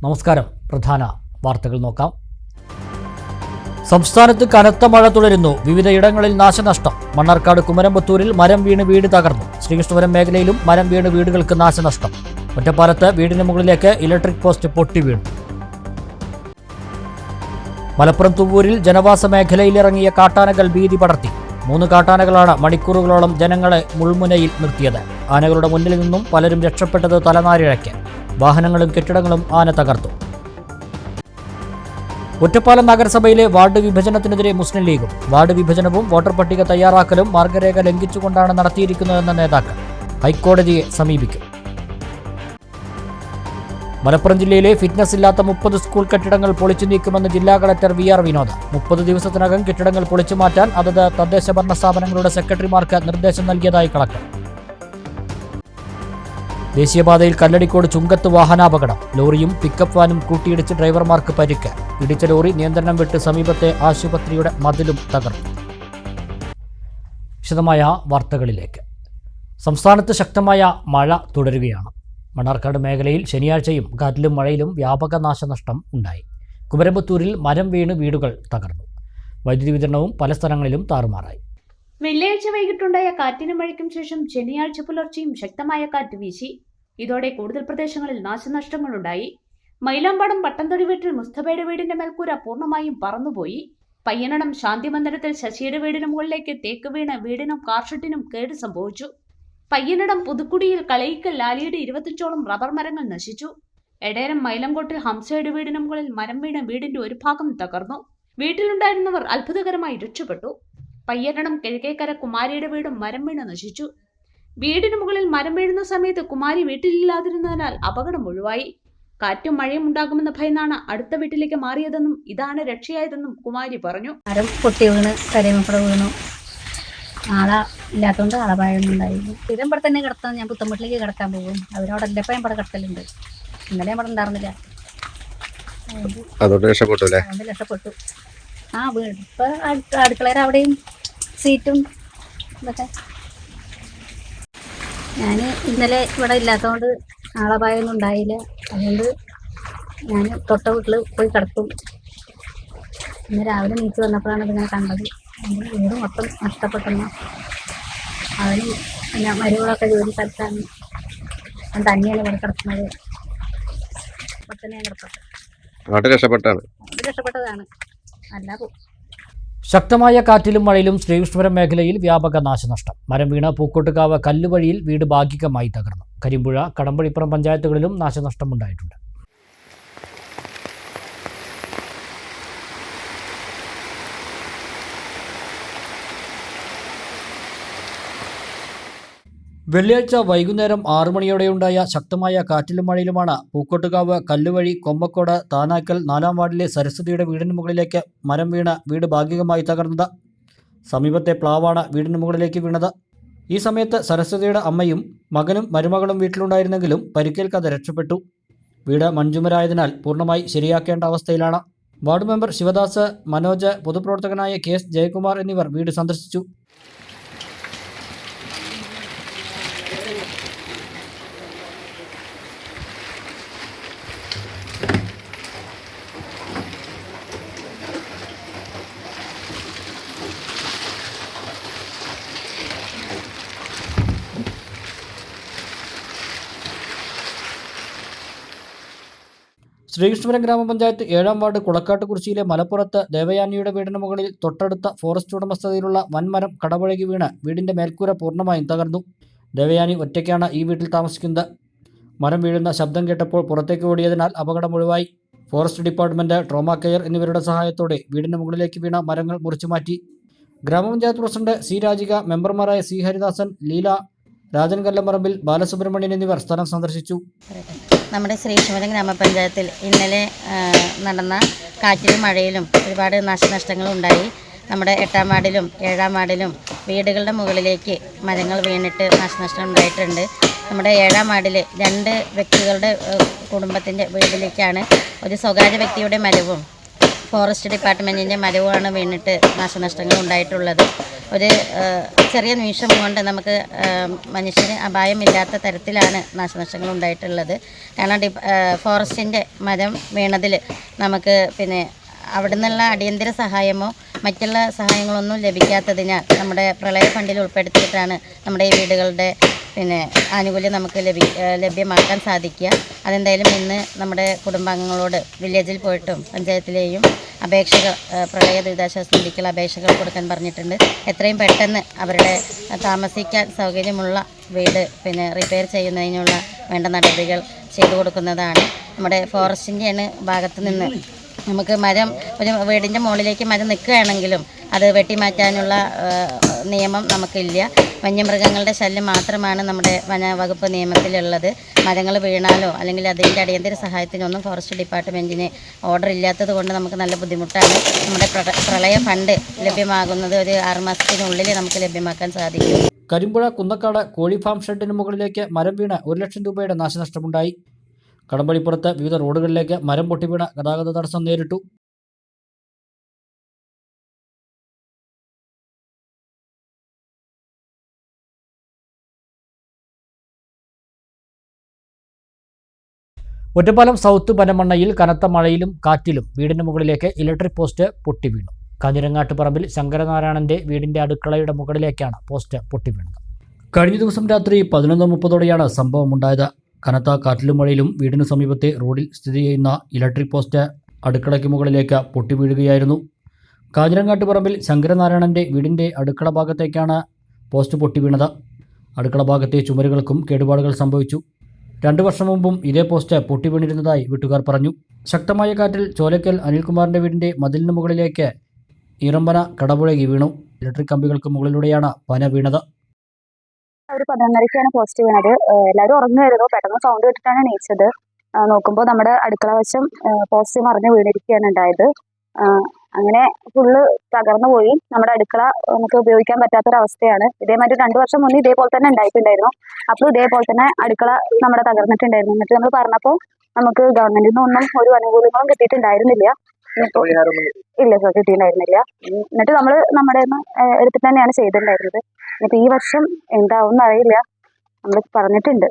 നമസ്കാരം. പ്രധാന വാർത്തകൾ നോക്കാം. സംസ്ഥാനത്ത് കനത്ത മഴ തുടരുന്നു. വിവിധയിടങ്ങളിൽ നാശനഷ്ടം. മണ്ണാർക്കാട് കുമരമ്പത്തൂരിൽ മരം വീണ് വീട് തകർന്നു. ശ്രീകൃഷ്ണപുരം മേഖലയിലും മരം വീണ് വീടുകൾക്ക് നാശനഷ്ടം. ഒറ്റപ്പാലത്ത് വീടിന് മുകളിലേക്ക് ഇലക്ട്രിക് പോസ്റ്റ് പൊട്ടി വീണു. മലപ്പുറം തുവ്വൂരിൽ ജനവാസ മേഖലയിലിറങ്ങിയ കാട്ടാനകൾ ഭീതി പടർത്തി. 3 കാട്ടാനകളാണ് മണിക്കൂറുകളോളം ജനങ്ങളെ മുൾമുനയിൽ നിർത്തിയത്. ആനകളുടെ മുന്നിൽ നിന്നും പലരും രക്ഷപ്പെട്ടത് തലനാരിഴയ്ക്ക്. വാഹനങ്ങളും കെട്ടിടങ്ങളും ആന തകർത്തു. ഒറ്റപ്പാലം നഗരസഭയിലെ വാർഡ് വിഭജനത്തിനെതിരെ മുസ്ലിം ലീഗും. വാർഡ് വിഭജനവും വോട്ടർ പട്ടിക തയ്യാറാക്കലും മാർഗരേഖ ലംഘിച്ചുകൊണ്ടാണ് നടത്തിയിരിക്കുന്നതെന്ന നേതാക്കൾ ഹൈക്കോടതിയെ സമീപിക്കും. മലപ്പുറം ജില്ലയിലെ ഫിറ്റ്നസ് ഇല്ലാത്ത 30 സ്കൂൾ കെട്ടിടങ്ങൾ പൊളിച്ചു നീക്കുമെന്ന് ജില്ലാ കളക്ടർ VR വിനോദ്. 30 ദിവസത്തിനകം കെട്ടിടങ്ങൾ പൊളിച്ചു മാറ്റാൻ അതത് തദ്ദേശ ഭരണ സ്ഥാപനങ്ങളുടെ സെക്രട്ടറിമാർക്ക് നിർദ്ദേശം നൽകിയതായി കളക്ടർ. ദേശീയപാതയിൽ കല്ലടിക്കോട് ചുങ്കത്ത് വാഹനാപകടം. ലോറിയും പിക്കപ്പ് വാനും കൂട്ടിയിടിച്ച് ഡ്രൈവർമാർക്ക് പരിക്ക്. ഇടിച്ച ലോറി നിയന്ത്രണം വിട്ട് സമീപത്തെ ആശുപത്രിയുടെ മതിലും തകർത്തു. വിശദമായ വാർത്തകളിലേക്ക്. സംസ്ഥാനത്ത് ശക്തമായ മഴ തുടരുകയാണ്. മണ്ണാർക്കാട് മേഖലയിൽ ശനിയാഴ്ചയും കാറ്റിലും മഴയിലും വ്യാപക നാശനഷ്ടം ഉണ്ടായി. കുമരമ്പത്തൂരിൽ മരം വീണ് വീടുകൾ തകർന്നു. വൈദ്യുതി വിതരണവും പല സ്ഥലങ്ങളിലും താറുമാറായി. വെള്ളിയാഴ്ച വൈകിട്ടുണ്ടായ കാറ്റിനും മഴയ്ക്കും ശേഷം ശനിയാഴ്ച പുലർച്ചെയും ശക്തമായ കാറ്റ് വീശി. ഇതോടെ കൂടുതൽ പ്രദേശങ്ങളിൽ നാശനഷ്ടങ്ങളുണ്ടായി. മൈലാമ്പാടം പട്ടംതൊടി വീട്ടിൽ മുസ്തഫയുടെ വീടിന്റെ മേൽക്കൂര പൂർണ്ണമായും പറന്നുപോയി. പയ്യനടം ശാന്തി മന്ദിരത്തിൽ ശശിയുടെ വീടിന് മുകളിലേക്ക് തേക്ക് വീണ് വീടിനും കാർഷെട്ടിനും കേട് സംഭവിച്ചു. പയ്യനടം പുതുക്കുടിയിൽ കളയിക്കൽ ലാലിയുടെ 25ഓളം റബ്ബർ മരങ്ങൾ നശിച്ചു. എടേരം മൈലങ്കോട്ടിൽ ഹംസയുടെ വീടിന് മുകളിൽ മരം വീണ് വീടിന്റെ ഒരു ഭാഗം തകർന്നു. വീട്ടിലുണ്ടായിരുന്നവർ അത്ഭുതകരമായി രക്ഷപ്പെട്ടു. പയ്യനടം കിഴക്കേക്കര കുമാരിയുടെ വീടും മരം വീണ് നശിച്ചു. വീടിന് മുകളിൽ മരം വീഴുന്ന സമയത്ത് കുമാരി വീട്ടിലില്ലാതിരുന്നതിനാൽ അപകടം ഒഴിവായി. കാറ്റും മഴയും ഉണ്ടാകുമെന്ന് ഭയന്നാണ് അടുത്ത വീട്ടിലേക്ക് മാറിയതെന്നും ഇതാണ് രക്ഷയായതെന്നും കുമാരി പറഞ്ഞു. മരം പൊട്ടി വീണ് കരയമ്മപ്പുറ വീണു. ആളെ ഇല്ലാത്തതുകൊണ്ട് ആളപായൊന്നും ഉണ്ടായിരുന്നു. സ്ഥിരം ഇവിടെ തന്നെ കിടത്താൻ ഞാൻ പുത്തമ്പട്ടിലേക്ക് കിടക്കാൻ പോകും. അവരോടല്ലപ്പം ഞാൻ ഇവിടെ കിടക്കലുണ്ട്. ഇന്നലെ ഞാൻ ഇവിടെ ഉണ്ടായിരുന്നില്ല. അതുകൊണ്ട് രക്ഷപ്പെട്ടു. ആ വീട് ഇപ്പൊ അടുക്കളയിൽ അവിടെയും സീറ്റും ഇതൊക്കെ. ഞാൻ ഇന്നലെ ഇവിടെ ഇല്ലാത്തതുകൊണ്ട് ആളപായൊന്നും ഉണ്ടായില്ല. അതുകൊണ്ട് ഞാൻ തൊട്ട വീട്ടിൽ പോയി കിടക്കും. ഇന്ന് രാവിലെ നീച്ച് വന്നപ്പോഴാണ് ഇതിങ്ങനെ കണ്ടത്. വീട് മൊത്തം നഷ്ടപ്പെട്ടെന്ന്. അവന് പിന്നെ മരുകളൊക്കെ ജോലി സ്ഥലത്താണ്. ഞാൻ തന്നെയാണ് ഇവിടെ കിടക്കുന്നത്. ഇവിടെ തന്നെ ഞാൻ കിടക്കട്ടെ. രക്ഷപ്പെട്ടതാണ്. അല്ല ശക്തമായ കാറ്റിലും മഴയിലും ശ്രീകൃഷ്ണപുരം മേഖലയിൽ വ്യാപക നാശനഷ്ടം. മരം വീണ പൂക്കോട്ടുകാവ് കല്ലുവഴിയിൽ വീട് ഭാഗികമായി തകർന്നു. കരിമ്പുഴ കടമ്പഴിപ്പുറം പഞ്ചായത്തുകളിലും നാശനഷ്ടമുണ്ടായിട്ടുണ്ട്. വെള്ളിയാഴ്ച വൈകുന്നേരം 6 മണിയോടെയുണ്ടായ ശക്തമായ കാറ്റിലും മഴയിലുമാണ് പൂക്കോട്ടുകാവ് കല്ലുവഴി കൊമ്പക്കോട് താനാക്കൽ 4-ാം വാർഡിലെ സരസ്വതിയുടെ വീടിന് മുകളിലേക്ക് മരം വീണ് വീട് ഭാഗികമായി തകർന്നത്. സമീപത്തെ പ്ലാവാണ് വീടിന് മുകളിലേക്ക് വീണത്. ഈ സമയത്ത് സരസ്വതിയുടെ അമ്മയും മകനും മരുമകളും വീട്ടിലുണ്ടായിരുന്നെങ്കിലും പരിക്കേൽക്കാതെ രക്ഷപ്പെട്ടു. വീട് മൺചുമരായതിനാൽ പൂർണ്ണമായി ശരിയാക്കേണ്ട അവസ്ഥയിലാണ്. വാർഡ് മെമ്പർ ശിവദാസ്, മനോജ്, പൊതുപ്രവർത്തകനായ KS ജയകുമാർ എന്നിവർ വീട് സന്ദർശിച്ചു. ശ്രീകൃഷ്ണപുരം ഗ്രാമപഞ്ചായത്ത് 7-ാം വാർഡ് കുളക്കാട്ടുകുറിശ്ശിയിലെ മലപ്പുറത്ത് ദേവയാനിയുടെ വീടിന് മുകളിൽ തൊട്ടടുത്ത ഫോറസ്റ്റ് ഉടമസ്ഥതയിലുള്ള വൻമരം കടപുഴകി വീണ് വീടിന്റെ മേൽക്കൂര പൂർണ്ണമായും തകർന്നു. ദേവയാനി ഒറ്റയ്ക്കാണ് ഈ വീട്ടിൽ താമസിക്കുന്നത്. മരം വീഴുന്ന ശബ്ദം കേട്ടപ്പോൾ പുറത്തേക്ക് ഓടിയതിനാൽ അപകടം ഒഴിവായി. ഫോറസ്റ്റ് ഡിപ്പാർട്ട്മെന്റ്, ട്രോമ കെയർ എന്നിവരുടെ സഹായത്തോടെ വീടിന് മുകളിലേക്ക് വീണ മരങ്ങൾ മുറിച്ചു മാറ്റി. ഗ്രാമപഞ്ചായത്ത് പ്രസിഡന്റ് C രാജിക, മെമ്പർമാരായ C ഹരിദാസൻ, ലീല, രാജൻ കല്ലമ്പറമ്പിൽ, ബാലസുബ്രഹ്മണ്യൻ എന്നിവർ സ്ഥലം സന്ദർശിച്ചു. നമ്മുടെ ശ്രീകൃഷ്ണപുരം ഗ്രാമപഞ്ചായത്തിൽ ഇന്നലെ നടന്ന കാറ്റിലും മഴയിലും ഒരുപാട് നാശനഷ്ടങ്ങളുണ്ടായി. നമ്മുടെ 8-ാം വാർഡിലും 7-ാം വാർഡിലും വീടുകളുടെ മുകളിലേക്ക് മരങ്ങൾ വീണിട്ട് നാശനഷ്ടം ഉണ്ടായിട്ടുണ്ട്. നമ്മുടെ 7-ാം വാർഡിൽ 2 വ്യക്തികളുടെ കുടുംബത്തിൻ്റെ വീട്ടിലേക്കാണ് ഒരു സ്വകാര്യ വ്യക്തിയുടെ മരവും ഫോറസ്റ്റ് ഡിപ്പാർട്ട്മെൻറ്റിൻ്റെ മരവുമാണ് വീണിട്ട് നാശനഷ്ടങ്ങൾ ഉണ്ടായിട്ടുള്ളത്. ഒരു ചെറിയ നിമിഷം കൊണ്ട് നമുക്ക് മനുഷ്യന് അപായമില്ലാത്ത തരത്തിലാണ് നാശനഷ്ടങ്ങൾ ഉണ്ടായിട്ടുള്ളത്. കാരണം ഫോറസ്റ്റിൻ്റെ മരം വീണതിൽ നമുക്ക് അവിടെ നിന്നുള്ള അടിയന്തര സഹായമോ മറ്റുള്ള സഹായങ്ങളൊന്നും ലഭിക്കാത്തതിനാൽ നമ്മുടെ പ്രളയ ഫണ്ടിൽ ഉൾപ്പെടുത്തിയിട്ടാണ് നമ്മുടെ ഈ വീടുകളുടെ ആനുകൂല്യം നമുക്ക് ലഭ്യമാക്കാൻ സാധിക്കുക. അതെന്തായാലും ഇന്ന് നമ്മുടെ കുടുംബാംഗങ്ങളോട് വില്ലേജിൽ പോയിട്ടും പഞ്ചായത്തിലെയും അപേക്ഷകൾ പ്രളയ ദുരിതാശ്വാസ നിധിക്കുള്ള അപേക്ഷകൾ കൊടുക്കാൻ പറഞ്ഞിട്ടുണ്ട്. എത്രയും പെട്ടെന്ന് അവരുടെ താമസിക്കാൻ സൗകര്യമുള്ള വീട് റിപ്പയർ ചെയ്യുന്നതിനുള്ള വേണ്ട നടപടികൾ ചെയ്തു കൊടുക്കുന്നതാണ്. നമ്മുടെ ഫോറസ്റ്റിൻ്റെ ഭാഗത്ത് നിന്ന് നമുക്ക് മരം ഒരു വീടിൻ്റെ മുകളിലേക്ക് മരം നിൽക്കുകയാണെങ്കിലും അത് വെട്ടിമാറ്റാനുള്ള നിയമം നമുക്കില്ല. വന്യമൃഗങ്ങളുടെ ശല്യം മാത്രമാണ് നമ്മുടെ വനവകുപ്പ് നിയമത്തിലുള്ളത്. മരങ്ങൾ വീണാലോ അല്ലെങ്കിൽ അതിൻ്റെ അടിയന്തര സഹായത്തിനൊന്നും ഫോറസ്റ്റ് ഡിപ്പാർട്ട്മെൻറ്റിന് ഓർഡർ ഇല്ലാത്തത് കൊണ്ട് നമുക്ക് നല്ല ബുദ്ധിമുട്ടാണ്. നമ്മുടെ പ്രളയ ഫണ്ട് ലഭ്യമാകുന്നത് ഒരു 6 മാസത്തിനുള്ളിൽ നമുക്ക് ലഭ്യമാക്കാൻ സാധിക്കും. കരിമ്പുഴ കുന്നക്കാട് കോഴി ഫാം ഷെഡിന് മുകളിലേക്ക് മരം വീണ് 1 ലക്ഷം രൂപയുടെ നാശനഷ്ടമുണ്ടായി. കടമ്പഴിപ്പുറത്ത് വിവിധ റോഡുകളിലേക്ക് മരം പൊട്ടിവീണ ഗതാഗത തടസ്സം നേരിട്ടു. ഒറ്റപ്പാലം സൗത്ത് പനമണ്ണയിൽ കനത്ത മഴയിലും കാറ്റിലും വീടിന് മുകളിലേക്ക് ഇലക്ട്രിക് പോസ്റ്റ് പൊട്ടിവീണു. കാഞ്ഞിരങ്ങാട്ട് പറമ്പിൽ ശങ്കരനാരായണന്റെ വീടിന്റെ അടുക്കളയുടെ മുകളിലേക്കാണ് പോസ്റ്റ് പൊട്ടിവീണത്. കഴിഞ്ഞ ദിവസം രാത്രി 11:30ഓടെയാണ് സംഭവമുണ്ടായത്. കനത്ത കാറ്റിലും മഴയിലും വീടിന് സമീപത്തെ റോഡിൽ സ്ഥിതി ചെയ്യുന്ന ഇലക്ട്രിക് പോസ്റ്റ് അടുക്കളയ്ക്ക് മുകളിലേക്ക് പൊട്ടിവീഴുകയായിരുന്നു. കാഞ്ഞിരങ്ങാട്ട് പറമ്പിൽ ശങ്കരനാരായണന്റെ വീടിന്റെ അടുക്കള ഭാഗത്തേക്കാണ് പോസ്റ്റ് പൊട്ടിവീണത്. അടുക്കള ഭാഗത്തെ ചുമരുകൾക്കും കേടുപാടുകൾ സംഭവിച്ചു. 2 വർഷം മുമ്പും ഇതേ പോസ്റ്റ് പൊട്ടിവീണിരുന്നതായി വീട്ടുകാർ പറഞ്ഞു. ശക്തമായ കാറ്റിൽ ചോലക്കൽ അനിൽകുമാറിന്റെ വീടിന്റെ മതിലിന് മുകളിലേക്ക് ഈറമ്പന കടപുഴകി വീണു. ഇലക്ട്രിക് കമ്പികൾക്ക് മുകളിലൂടെയാണ് പന വീണത്. ഒരു 11:30ക്കാണ് പോസ്റ്റ് വീണത്. എല്ലാവരും ഉറങ്ങുമായിരുന്നു. പെട്ടെന്ന് സൗണ്ട് കേട്ടിട്ടാണ് എണീച്ചത്. നോക്കുമ്പോൾ നമ്മുടെ അടുക്കള വശം പോസ്റ്റ് മറിഞ്ഞ് വീണിരിക്കുകയാണ് ഉണ്ടായത്. അങ്ങനെ ഫുള്ള് തകർന്നു പോയി. നമ്മുടെ അടുക്കള നമുക്ക് ഉപയോഗിക്കാൻ പറ്റാത്തൊരവസ്ഥയാണ്. ഇതേമാതിരി 2 വർഷം മുന്നേ ഇതേപോലെ തന്നെ ഉണ്ടായിട്ടുണ്ടായിരുന്നു. അപ്പോൾ ഇതേപോലെ തന്നെ അടുക്കള നമ്മുടെ തകർന്നിട്ടുണ്ടായിരുന്നു. എന്നിട്ട് നമ്മൾ പറഞ്ഞപ്പോൾ നമുക്ക് ഗവൺമെന്റിൽ നിന്നൊന്നും ഒരു ആനുകൂല്യങ്ങളും കിട്ടിയിട്ടുണ്ടായിരുന്നില്ല. ഇല്ല സർ, കിട്ടിയിട്ടുണ്ടായിരുന്നില്ല. എന്നിട്ട് നമ്മൾ നമ്മുടെ എടുത്തിട്ട് തന്നെയാണ് ചെയ്തിട്ടുണ്ടായിരുന്നത്. എന്നിട്ട് ഈ വർഷം എന്താവും അറിയില്ല, നമ്മൾ പറഞ്ഞിട്ടുണ്ട്.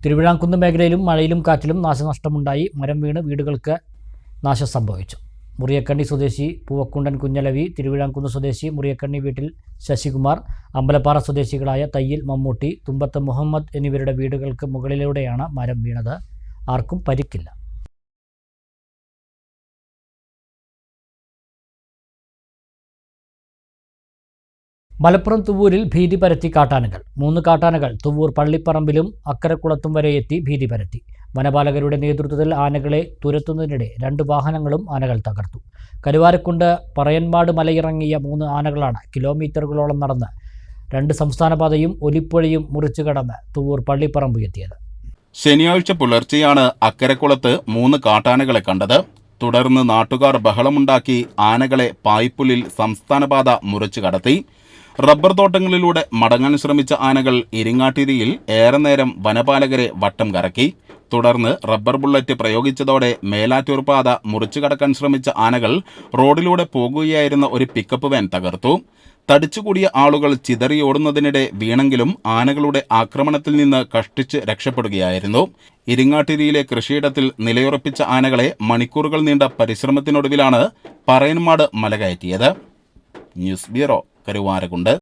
തിരുവിഴാംകുന്ന് മേഖലയിലും മഴയിലും കാറ്റിലും നാശനഷ്ടമുണ്ടായി. മരം വീണ് വീടുകൾക്ക് നാശം സംഭവിച്ചു. മുറിയക്കണ്ണി സ്വദേശി പൂവക്കുണ്ടൻ കുഞ്ഞലവി, തിരുവിഴാംകുന്ന് സ്വദേശി മുറിയക്കണ്ണി വീട്ടിൽ ശശികുമാർ, അമ്പലപ്പാറ സ്വദേശികളായ തയ്യിൽ മമ്മൂട്ടി, തുമ്പത്ത് മുഹമ്മദ് എന്നിവരുടെ വീടുകൾക്ക് മുകളിലൂടെയാണ് മരം വീണത്. ആർക്കും പരിക്കില്ല. മലപ്പുറം തുവൂരിൽ ഭീതി പരത്തി കാട്ടാനകൾ. 3 കാട്ടാനകൾ തുവൂർ പള്ളിപ്പറമ്പിലും അക്കരക്കുളത്തും വരെ എത്തി ഭീതി പരത്തി. വനപാലകരുടെ നേതൃത്വത്തിൽ ആനകളെ തുരത്തുന്നതിനിടെ 2 വാഹനങ്ങളും ആനകൾ തകർത്തു. കരുവാരക്കുണ്ട് പറയൻമാട് മലയിറങ്ങിയ 3 ആനകളാണ് കിലോമീറ്ററുകളോളം നടന്ന് 2 സംസ്ഥാന പാതയും ഒലിപ്പുഴയും മുറിച്ചു കടന്ന് തുവൂർ പള്ളിപ്പറമ്പ് എത്തിയത്. ശനിയാഴ്ച പുലർച്ചെയാണ് അക്കരക്കുളത്ത് 3 കാട്ടാനകളെ കണ്ടത്. തുടർന്ന് നാട്ടുകാർ ബഹളമുണ്ടാക്കി ആനകളെ പായ്പുലിൽ സംസ്ഥാനപാത മുറിച്ചു കടത്തി. റബ്ബർ തോട്ടങ്ങളിലൂടെ മടങ്ങാൻ ശ്രമിച്ച ആനകൾ ഇരിങ്ങാട്ടിരിയിൽ ഏറെ നേരം വനപാലകരെ വട്ടം കറക്കി. തുടർന്ന് റബ്ബർ ബുള്ളറ്റ് പ്രയോഗിച്ചതോടെ മേലാറ്റൂർ പാത മുറിച്ചു കടക്കാൻ ശ്രമിച്ച ആനകൾ റോഡിലൂടെ പോകുകയായിരുന്ന ഒരു പിക്കപ്പ് വാൻ തകർത്തു. തടിച്ചുകൂടിയ ആളുകൾ ചിതറിയോടുന്നതിനിടെ വീണെങ്കിലും ആനകളുടെ ആക്രമണത്തിൽ നിന്ന് കഷ്ടിച്ച് രക്ഷപ്പെടുകയായിരുന്നു. ഇരിങ്ങാട്ടിരിയിലെ കൃഷിയിടത്തിൽ നിലയുറപ്പിച്ച ആനകളെ മണിക്കൂറുകൾ നീണ്ട പരിശ്രമത്തിനൊടുവിലാണ് പറയൻമാട് മലകയറ്റിയത്. News bureau, Karuvarakund.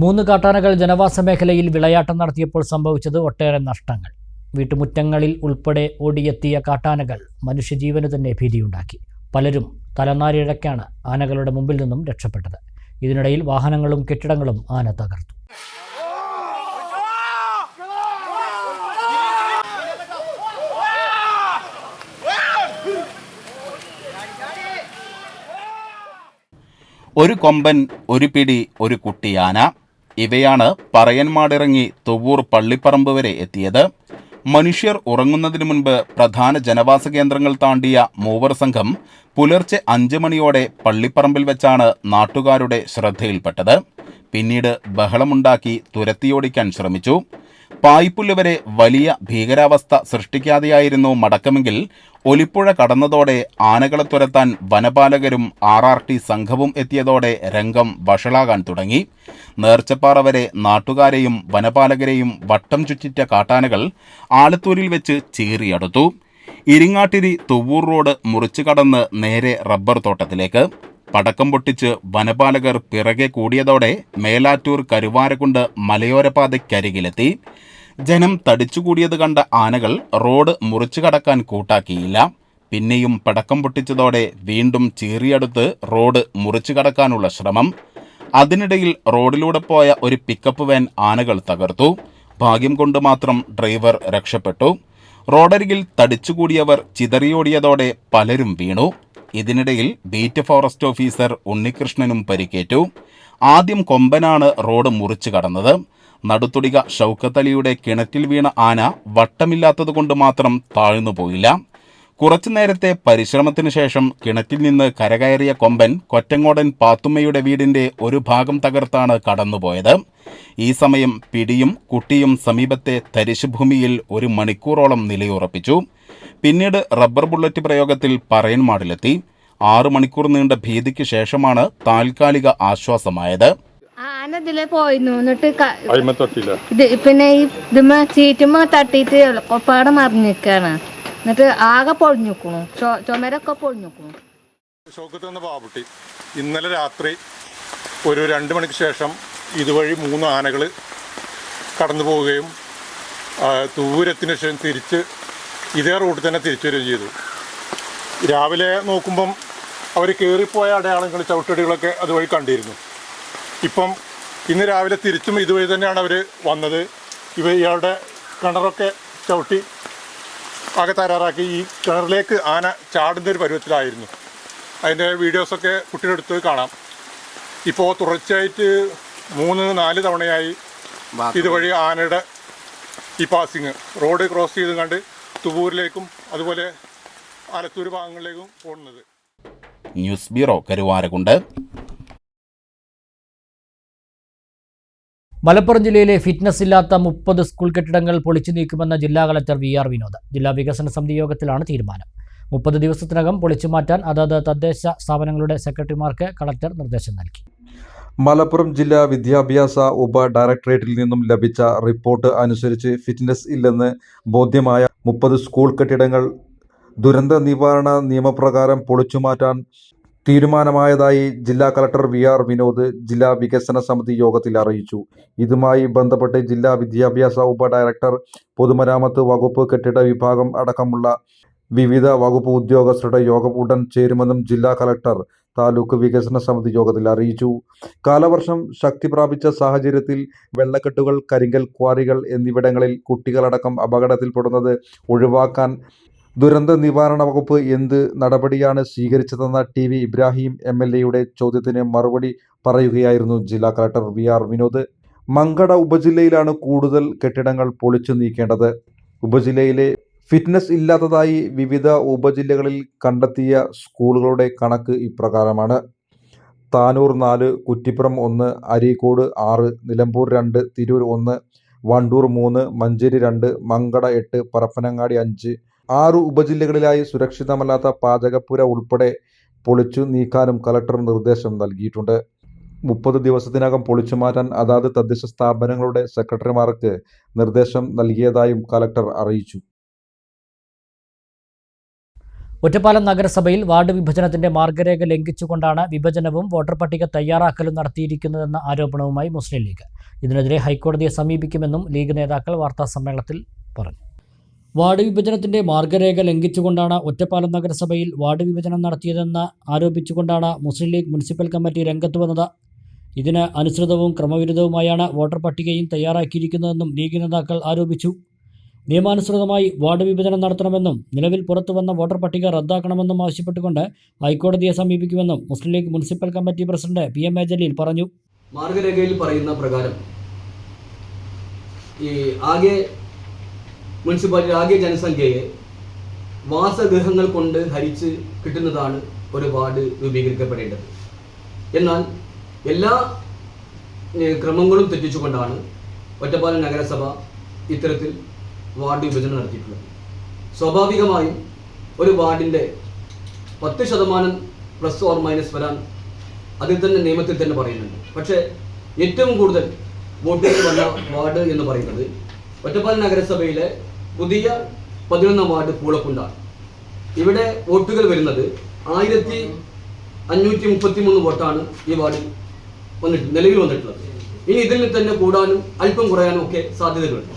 3 കാട്ടാനകൾ ജനവാസ മേഖലയിൽ വിളയാട്ടം നടത്തിയപ്പോൾ സംഭവിച്ചത് ഒട്ടേറെ നഷ്ടങ്ങൾ. വീട്ടുമുറ്റങ്ങളിൽ ഉൾപ്പെടെ ഓടിയെത്തിയ കാട്ടാനകൾ മനുഷ്യജീവന് തന്നെ ഭീതിയുണ്ടാക്കി. പലരും തലനാരിഴക്കാണ് ആനകളുടെ മുമ്പിൽ നിന്നും രക്ഷപ്പെട്ടത്. ഇതിനിടയിൽ വാഹനങ്ങളും കെട്ടിടങ്ങളും ആന തകർത്തു. ഒരു കൊമ്പൻ, ഒരു പിടി, ഒരു കുട്ടിയാന. ഇവയാണ് പറയൻമാടിറങ്ങി തുവൂർ പള്ളിപ്പറമ്പ് വരെ എത്തിയത്. മനുഷ്യർ ഉറങ്ങുന്നതിനു മുൻപ് പ്രധാന ജനവാസ കേന്ദ്രങ്ങൾ താണ്ടിയ മൂവർ സംഘം പുലർച്ചെ 5 മണിയോടെ പള്ളിപ്പറമ്പിൽ വെച്ചാണ് നാട്ടുകാരുടെ ശ്രദ്ധയിൽപ്പെട്ടത്. പിന്നീട് ബഹളമുണ്ടാക്കി തുരത്തിയോടിക്കാൻ ശ്രമിച്ചു. പായ്പുല്ല് വരെ വലിയ ഭീകരാവസ്ഥ സൃഷ്ടിക്കാതെയായിരുന്നു മടക്കമെങ്കിൽ ഒലിപ്പുഴ കടന്നതോടെ ആനകളെ തുരത്താൻ വനപാലകരും RRT സംഘവും എത്തിയതോടെ രംഗം വഷളാകാൻ തുടങ്ങി. നേർച്ചപ്പാറ വരെ നാട്ടുകാരെയും വനപാലകരെയും വട്ടം ചുറ്റിറ്റ കാട്ടാനകൾ ആലത്തൂരിൽ വെച്ച് ചീറിയടുത്തു. ഇരിങ്ങാട്ടിരി തുവ്വൂർ റോഡ് മുറിച്ചു കടന്ന് നേരെ റബ്ബർ തോട്ടത്തിലേക്ക്. പടക്കം പൊട്ടിച്ച് വനപാലകർ പിറകെ കൂടിയതോടെ മേലാറ്റൂർ കരുവാരക്കുണ്ട് മലയോരപാതയ്ക്കരികിലെത്തി. ജനം തടിച്ചുകൂടിയത് കണ്ട ആനകൾ റോഡ് മുറിച്ചു കടക്കാൻ കൂട്ടാക്കിയില്ല. പിന്നെയും പടക്കം പൊട്ടിച്ചതോടെ വീണ്ടും ചീറിയടുത്ത് റോഡ് മുറിച്ചു കടക്കാനുള്ള ശ്രമം. അതിനിടയിൽ റോഡിലൂടെ പോയ ഒരു പിക്കപ്പ് വാൻ ആനകൾ തകർത്തു. ഭാഗ്യം കൊണ്ട് മാത്രം ഡ്രൈവർ രക്ഷപ്പെട്ടു. റോഡരികിൽ തടിച്ചുകൂടിയവർ ചിതറിയോടിയതോടെ പലരും വീണു. ഇതിനിടയിൽ ബീറ്റ് ഫോറസ്റ്റ് ഓഫീസർ ഉണ്ണികൃഷ്ണനും പരിക്കേറ്റു. ആദ്യം കൊമ്പനാണ് റോഡ് മുറിച്ചു കടന്നത്. നടുത്തുടിക ഷൗക്കത്തലിയുടെ കിണറ്റിൽ വീണ ആന വട്ടമില്ലാത്തതുകൊണ്ട് മാത്രം താഴ്ന്നുപോയില്ല. കുറച്ചു നേരത്തെ പരിശ്രമത്തിനു ശേഷം കിണറ്റിൽ നിന്ന് കരകയറിയ കൊമ്പൻ കൊറ്റങ്ങോടൻ പാത്തുമ്മയുടെ വീടിന്റെ ഒരു ഭാഗം തകർത്താണ് കടന്നുപോയത്. ഈ സമയം പിടിയും കുട്ടിയും സമീപത്തെ തരിശുഭൂമിയിൽ 1 മണിക്കൂറോളം നിലയുറപ്പിച്ചു. പിന്നീട് റബ്ബർ ബുള്ളറ്റ് പ്രയോഗത്തിൽ പറയൻമാടിലെത്തി. 6 മണിക്കൂർ നീണ്ട ഭീതിക്ക് ശേഷമാണ് താൽക്കാലിക ആശ്വാസമായത്. ആന ഇതിലെ പോയിരുന്നു. എന്നിട്ട് പിന്നെ ഈ ഇതുമ്മ സീറ്റുമ്മ തട്ടിയിട്ട് ഒപ്പാടെ മറിഞ്ഞിരിക്കാണ്. എന്നിട്ട് ആകെ പൊളിഞ്ഞിക്കണു, ചുമരൊക്കെ പൊളിഞ്ഞിക്കണു. ഷോക്കത്ത് വന്ന പാവട്ടി ഇന്നലെ രാത്രി ഒരു 2 മണിക്ക് ശേഷം ഇതുവഴി 3 ആനകൾ കടന്നു പോവുകയും തൂരത്തിന് ശേഷം തിരിച്ച് ഇതേ റൂട്ടിൽ തന്നെ തിരിച്ചു വരികയും ചെയ്തു. രാവിലെ നോക്കുമ്പം അവർ കയറിപ്പോയ അടയാളങ്ങൾ, ചവിട്ടടികളൊക്കെ അതുവഴി കണ്ടിരുന്നു. ഇപ്പം ഇന്ന് രാവിലെ തിരിച്ചും ഇതുവഴി തന്നെയാണ് അവർ വന്നത്. ഇയാളുടെ കിണറൊക്കെ ചവിട്ടി ആകെ തയ്യാറാക്കി. ഈ കിണറിലേക്ക് ആന ചാടുന്നൊരു പരുവത്തിലായിരുന്നു. അതിൻ്റെ വീഡിയോസൊക്കെ കുട്ടിയുടെ അടുത്ത് കാണാം. ഇപ്പോൾ തുടർച്ചയായിട്ട് 3-4 തവണയായി ഇതുവഴി ആനയുടെ ഈ പാസിങ് റോഡ് ക്രോസ് ചെയ്ത് കണ്ട് തുവൂരിലേക്കും അതുപോലെ ആലത്തൂർ ഭാഗങ്ങളിലേക്കും പോകുന്നത്. News bureau, Karuvarakundu. മലപ്പുറം ജില്ലയിലെ ഫിറ്റ്നസ് ഇല്ലാത്ത 30 സ്കൂൾ കെട്ടിടങ്ങൾ പൊളിച്ചു നീക്കുമെന്ന ജില്ലാ കളക്ടർ VR വിനോദ്. ജില്ലാ വികസന സമിതി യോഗത്തിലാണ് തീരുമാനം. 30 ദിവസത്തിനകം പൊളിച്ചു മാറ്റാൻ അതത് തദ്ദേശ സ്ഥാപനങ്ങളുടെ സെക്രട്ടറിമാർക്ക് കളക്ടർ നിർദ്ദേശം നൽകി. മലപ്പുറം ജില്ലാ വിദ്യാഭ്യാസ ഉപ ഡയറക്ടറേറ്റിൽ നിന്നും ലഭിച്ച റിപ്പോർട്ട് അനുസരിച്ച് ഫിറ്റ്നസ് ഇല്ലെന്ന് ബോധ്യമായ 30 സ്കൂൾ കെട്ടിടങ്ങൾ ദുരന്ത നിവാരണ നിയമപ്രകാരം പൊളിച്ചുമാറ്റാൻ തീരുമാനമായതായി ജില്ലാ കളക്ടർ VR വിനോദ് ജില്ലാ വികസന സമിതി യോഗത്തിൽ അറിയിച്ചു. ഇതുമായി ബന്ധപ്പെട്ട് ജില്ലാ വിദ്യാഭ്യാസ ഉപ ഡയറക്ടർ, പൊതുമരാമത്ത് വകുപ്പ്, കെട്ടിട വിഭാഗം അടക്കമുള്ള വിവിധ വകുപ്പ് ഉദ്യോഗസ്ഥരുടെ യോഗം ഉടൻ ചേരുമെന്നും ജില്ലാ കളക്ടർ താലൂക്ക് വികസന സമിതി യോഗത്തിൽ അറിയിച്ചു. കാലവർഷം ശക്തി പ്രാപിച്ച സാഹചര്യത്തിൽ വെള്ളക്കെട്ടുകൾ, കരിങ്കൽ ക്വാറികൾ എന്നിവിടങ്ങളിൽ കുട്ടികളടക്കം അപകടത്തിൽപ്പെടുന്നത് ഒഴിവാക്കാൻ ദുരന്ത നിവാരണ വകുപ്പ് എന്ത് നടപടിയാണ് സ്വീകരിച്ചതെന്ന TV ഇബ്രാഹിം MLA ചോദ്യത്തിന് മറുപടി പറയുകയായിരുന്നു ജില്ലാ കളക്ടർ VR വിനോദ്. മങ്കട ഉപജില്ലയിലാണ് കൂടുതൽ കെട്ടിടങ്ങൾ പൊളിച്ചു നീക്കേണ്ടത്. ഉപജില്ലയിലെ ഫിറ്റ്നസ് ഇല്ലാത്തതായി വിവിധ ഉപജില്ലകളിൽ കണ്ടെത്തിയ സ്കൂളുകളുടെ കണക്ക് ഇപ്രകാരമാണ്: താനൂർ 4, കുറ്റിപ്പുറം 1, അരീക്കോട് 6, നിലമ്പൂർ 2, തിരൂർ 1, വണ്ടൂർ 3, മഞ്ചേരി 2, മങ്കട 8, പരപ്പനങ്ങാടി 5. 6 ഉപജില്ലകളിലായി സുരക്ഷിതമല്ലാത്ത പാചകപ്പുര ഉൾപ്പെടെ പൊളിച്ചു നീക്കാനും കളക്ടർ നിർദ്ദേശം നൽകിയിട്ടുണ്ട്. 30 ദിവസത്തിനകം പൊളിച്ചു മാറ്റാൻ അതാത് തദ്ദേശ സ്ഥാപനങ്ങളുടെ സെക്രട്ടറിമാർക്ക് നിർദ്ദേശം നൽകിയതായും കളക്ടർ അറിയിച്ചു. ഒറ്റപ്പാലം നഗരസഭയിൽ വാർഡ് വിഭജനത്തിന്റെ മാർഗരേഖ ലംഘിച്ചുകൊണ്ടാണ് വിഭജനവും വോട്ടർ പട്ടിക തയ്യാറാക്കലും നടത്തിയിരിക്കുന്നതെന്ന ആരോപണവുമായി മുസ്ലിം ലീഗ്. ഇതിനെതിരെ ഹൈക്കോടതിയെ സമീപിക്കുമെന്നും ലീഗ് നേതാക്കൾ വാർത്താസമ്മേളനത്തിൽ പറഞ്ഞു. വാർഡ് വിഭജനത്തിന്റെ മാർഗരേഖ ലംഘിച്ചുകൊണ്ടാണ് ഒറ്റപ്പാലം നഗരസഭയിൽ വാർഡ് വിഭജനം നടത്തിയതെന്ന് ആരോപിച്ചുകൊണ്ടാണ് മുസ്ലിം ലീഗ് മുനിസിപ്പൽ കമ്മിറ്റി രംഗത്ത് വന്നത്. ഇതിന് അനുസൃതവും ക്രമവിരുദ്ധവുമായാണ് വോട്ടർ പട്ടികയും തയ്യാറാക്കിയിരിക്കുന്നതെന്നും ലീഗ് നേതാക്കൾ ആരോപിച്ചു. നിയമാനുസൃതമായി വാർഡ് വിഭജനം നടത്തണമെന്നും നിലവിൽ പുറത്തുവന്ന വോട്ടർ പട്ടിക റദ്ദാക്കണമെന്നും ആവശ്യപ്പെട്ടുകൊണ്ട് ഹൈക്കോടതിയെ സമീപിക്കുമെന്നും Muslim League municipal committee president PM A Jaleel പറഞ്ഞു. മാർഗരേഖയിൽ പറയുന്ന പ്രകാരം ഈ ആകെ മുനിസിപ്പാലിറ്റി ആകെ ജനസംഖ്യയെ വാസഗൃഹങ്ങൾ കൊണ്ട് ഹരിച്ച് കിട്ടുന്നതാണ് ഒരു വാർഡ് രൂപീകരിക്കപ്പെടേണ്ടത്. എന്നാൽ എല്ലാ ക്രമങ്ങളും തെറ്റിച്ചുകൊണ്ടാണ് ഒറ്റപ്പാലം നഗരസഭ ഇത്തരത്തിൽ വാർഡ് വിഭജനം നടത്തിയിട്ടുള്ളത്. സ്വാഭാവികമായും ഒരു വാർഡിൻ്റെ 10% പ്ലസ് ഓർ മൈനസ് വരാൻ അതിൽ തന്നെ നിയമത്തിൽ തന്നെ പറയുന്നുണ്ട്. പക്ഷേ ഏറ്റവും കൂടുതൽ വോട്ടുകൾ വന്ന വാർഡ് എന്ന് പറയുന്നത് ഒറ്റപ്പാലം നഗരസഭയിലെ പുതിയ 11ാം വാർഡ് പൂളക്കുണ്ടാണ്. ഇവിടെ വോട്ടുകൾ വരുന്നത് 1533 വോട്ടാണ് ഈ വാർഡിൽ നിലവിൽ വന്നിട്ടുള്ളത്. ഇനി ഇതിൽ തന്നെ കൂടാനും അല്പം കുറയാനും ഒക്കെ സാധ്യതകളുണ്ട്.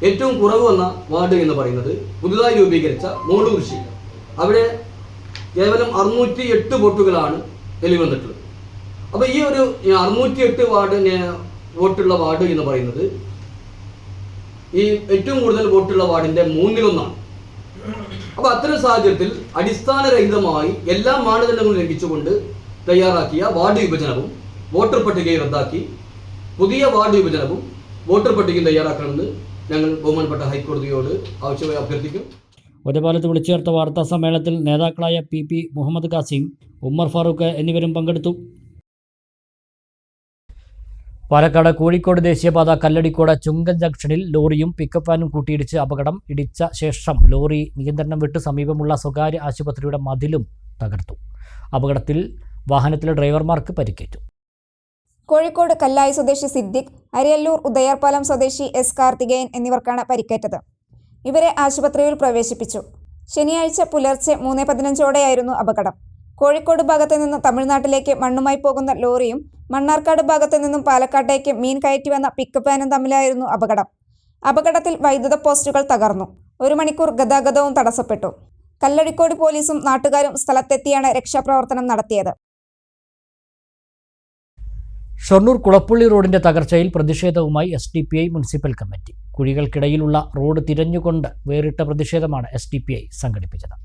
ഏറ്റവും കുറവ് വന്ന വാർഡ് എന്ന് പറയുന്നത് പുതുതായി രൂപീകരിച്ച മോളൂർശി. അവിടെ കേവലം 608 വോട്ടുകളാണ് നിലവിൽ വന്നിട്ടുള്ളത്. അപ്പോൾ ഈ ഒരു 608 വോട്ടുള്ള വാർഡ് എന്ന് പറയുന്നത് ഈ ഏറ്റവും കൂടുതൽ വോട്ടുള്ള വാർഡിൻ്റെ 1/3. അപ്പോൾ അത്തരം സാഹചര്യത്തിൽ അടിസ്ഥാനരഹിതമായി എല്ലാ മാനദണ്ഡങ്ങളും ലംഘിച്ചുകൊണ്ട് തയ്യാറാക്കിയ വാർഡ് വിഭജനവും വോട്ടർ പട്ടികയും റദ്ദാക്കി പുതിയ വാർഡ് വിഭജനവും വോട്ടർ പട്ടികയും തയ്യാറാക്കണമെന്ന് ഞങ്ങൾ ബഹുമാനപ്പെട്ട ഹൈക്കോടതിയോട് ആവശ്യമായി അഭ്യർത്ഥിക്കും. ഒറ്റപ്പാലത്ത് വിളിച്ചു ചേർത്ത വാർത്താ സമ്മേളനത്തിൽ നേതാക്കളായ PP മുഹമ്മദ് കാസിം, ഉമ്മർ ഫാറൂഖ് എന്നിവരും പങ്കെടുത്തു. പാലക്കാട് കോഴിക്കോട് ദേശീയപാത കല്ലടിക്കോട് ചുങ്കൻ ജംഗ്ഷനിൽ ലോറിയും പിക്കപ്പ് വാനും കൂട്ടിയിടിച്ച് അപകടം. ഇടിച്ച ശേഷം ലോറി നിയന്ത്രണം വിട്ട് സമീപമുള്ള സ്വകാര്യ ആശുപത്രിയുടെ മതിലും തകർത്തു. അപകടത്തിൽ വാഹനത്തിലെ ഡ്രൈവർമാർക്ക് പരിക്കേറ്റു. കോഴിക്കോട് കല്ലായി സ്വദേശി സിദ്ദിഖ്, അരിയല്ലൂർ ഉദയാർപാലം സ്വദേശി S കാർത്തികേയൻ എന്നിവർക്കാണ് പരിക്കേറ്റത്. ഇവരെ ആശുപത്രിയിൽ പ്രവേശിപ്പിച്ചു. ശനിയാഴ്ച പുലർച്ചെ 3:15ഓടെയായിരുന്നു അപകടം. കോഴിക്കോട് ഭാഗത്തു നിന്ന് തമിഴ്നാട്ടിലേക്ക് മണ്ണുമായി പോകുന്ന ലോറിയും മണ്ണാർക്കാട് ഭാഗത്തു നിന്നും പാലക്കാട്ടേക്ക് മീൻ കയറ്റി വന്ന പിക്കപ്പ് വാനും തമ്മിലായിരുന്നു അപകടം. അപകടത്തിൽ വൈദ്യുത പോസ്റ്റുകൾ തകർന്നു. 1 മണിക്കൂർ ഗതാഗതവും തടസ്സപ്പെട്ടു. കല്ലടിക്കോട് പോലീസും നാട്ടുകാരും സ്ഥലത്തെത്തിയാണ് രക്ഷാപ്രവർത്തനം നടത്തിയത്. ഷൊർണൂർ കുളപ്പള്ളി റോഡിന്റെ തകർച്ചയിൽ പ്രതിഷേധവുമായി SDPI മുനിസിപ്പൽ കമ്മിറ്റി. കുഴികൾക്കിടയിലുള്ള റോഡ് തിരഞ്ഞുകൊണ്ട് വേറിട്ട പ്രതിഷേധമാണ് SDPI സംഘടിപ്പിച്ചത്.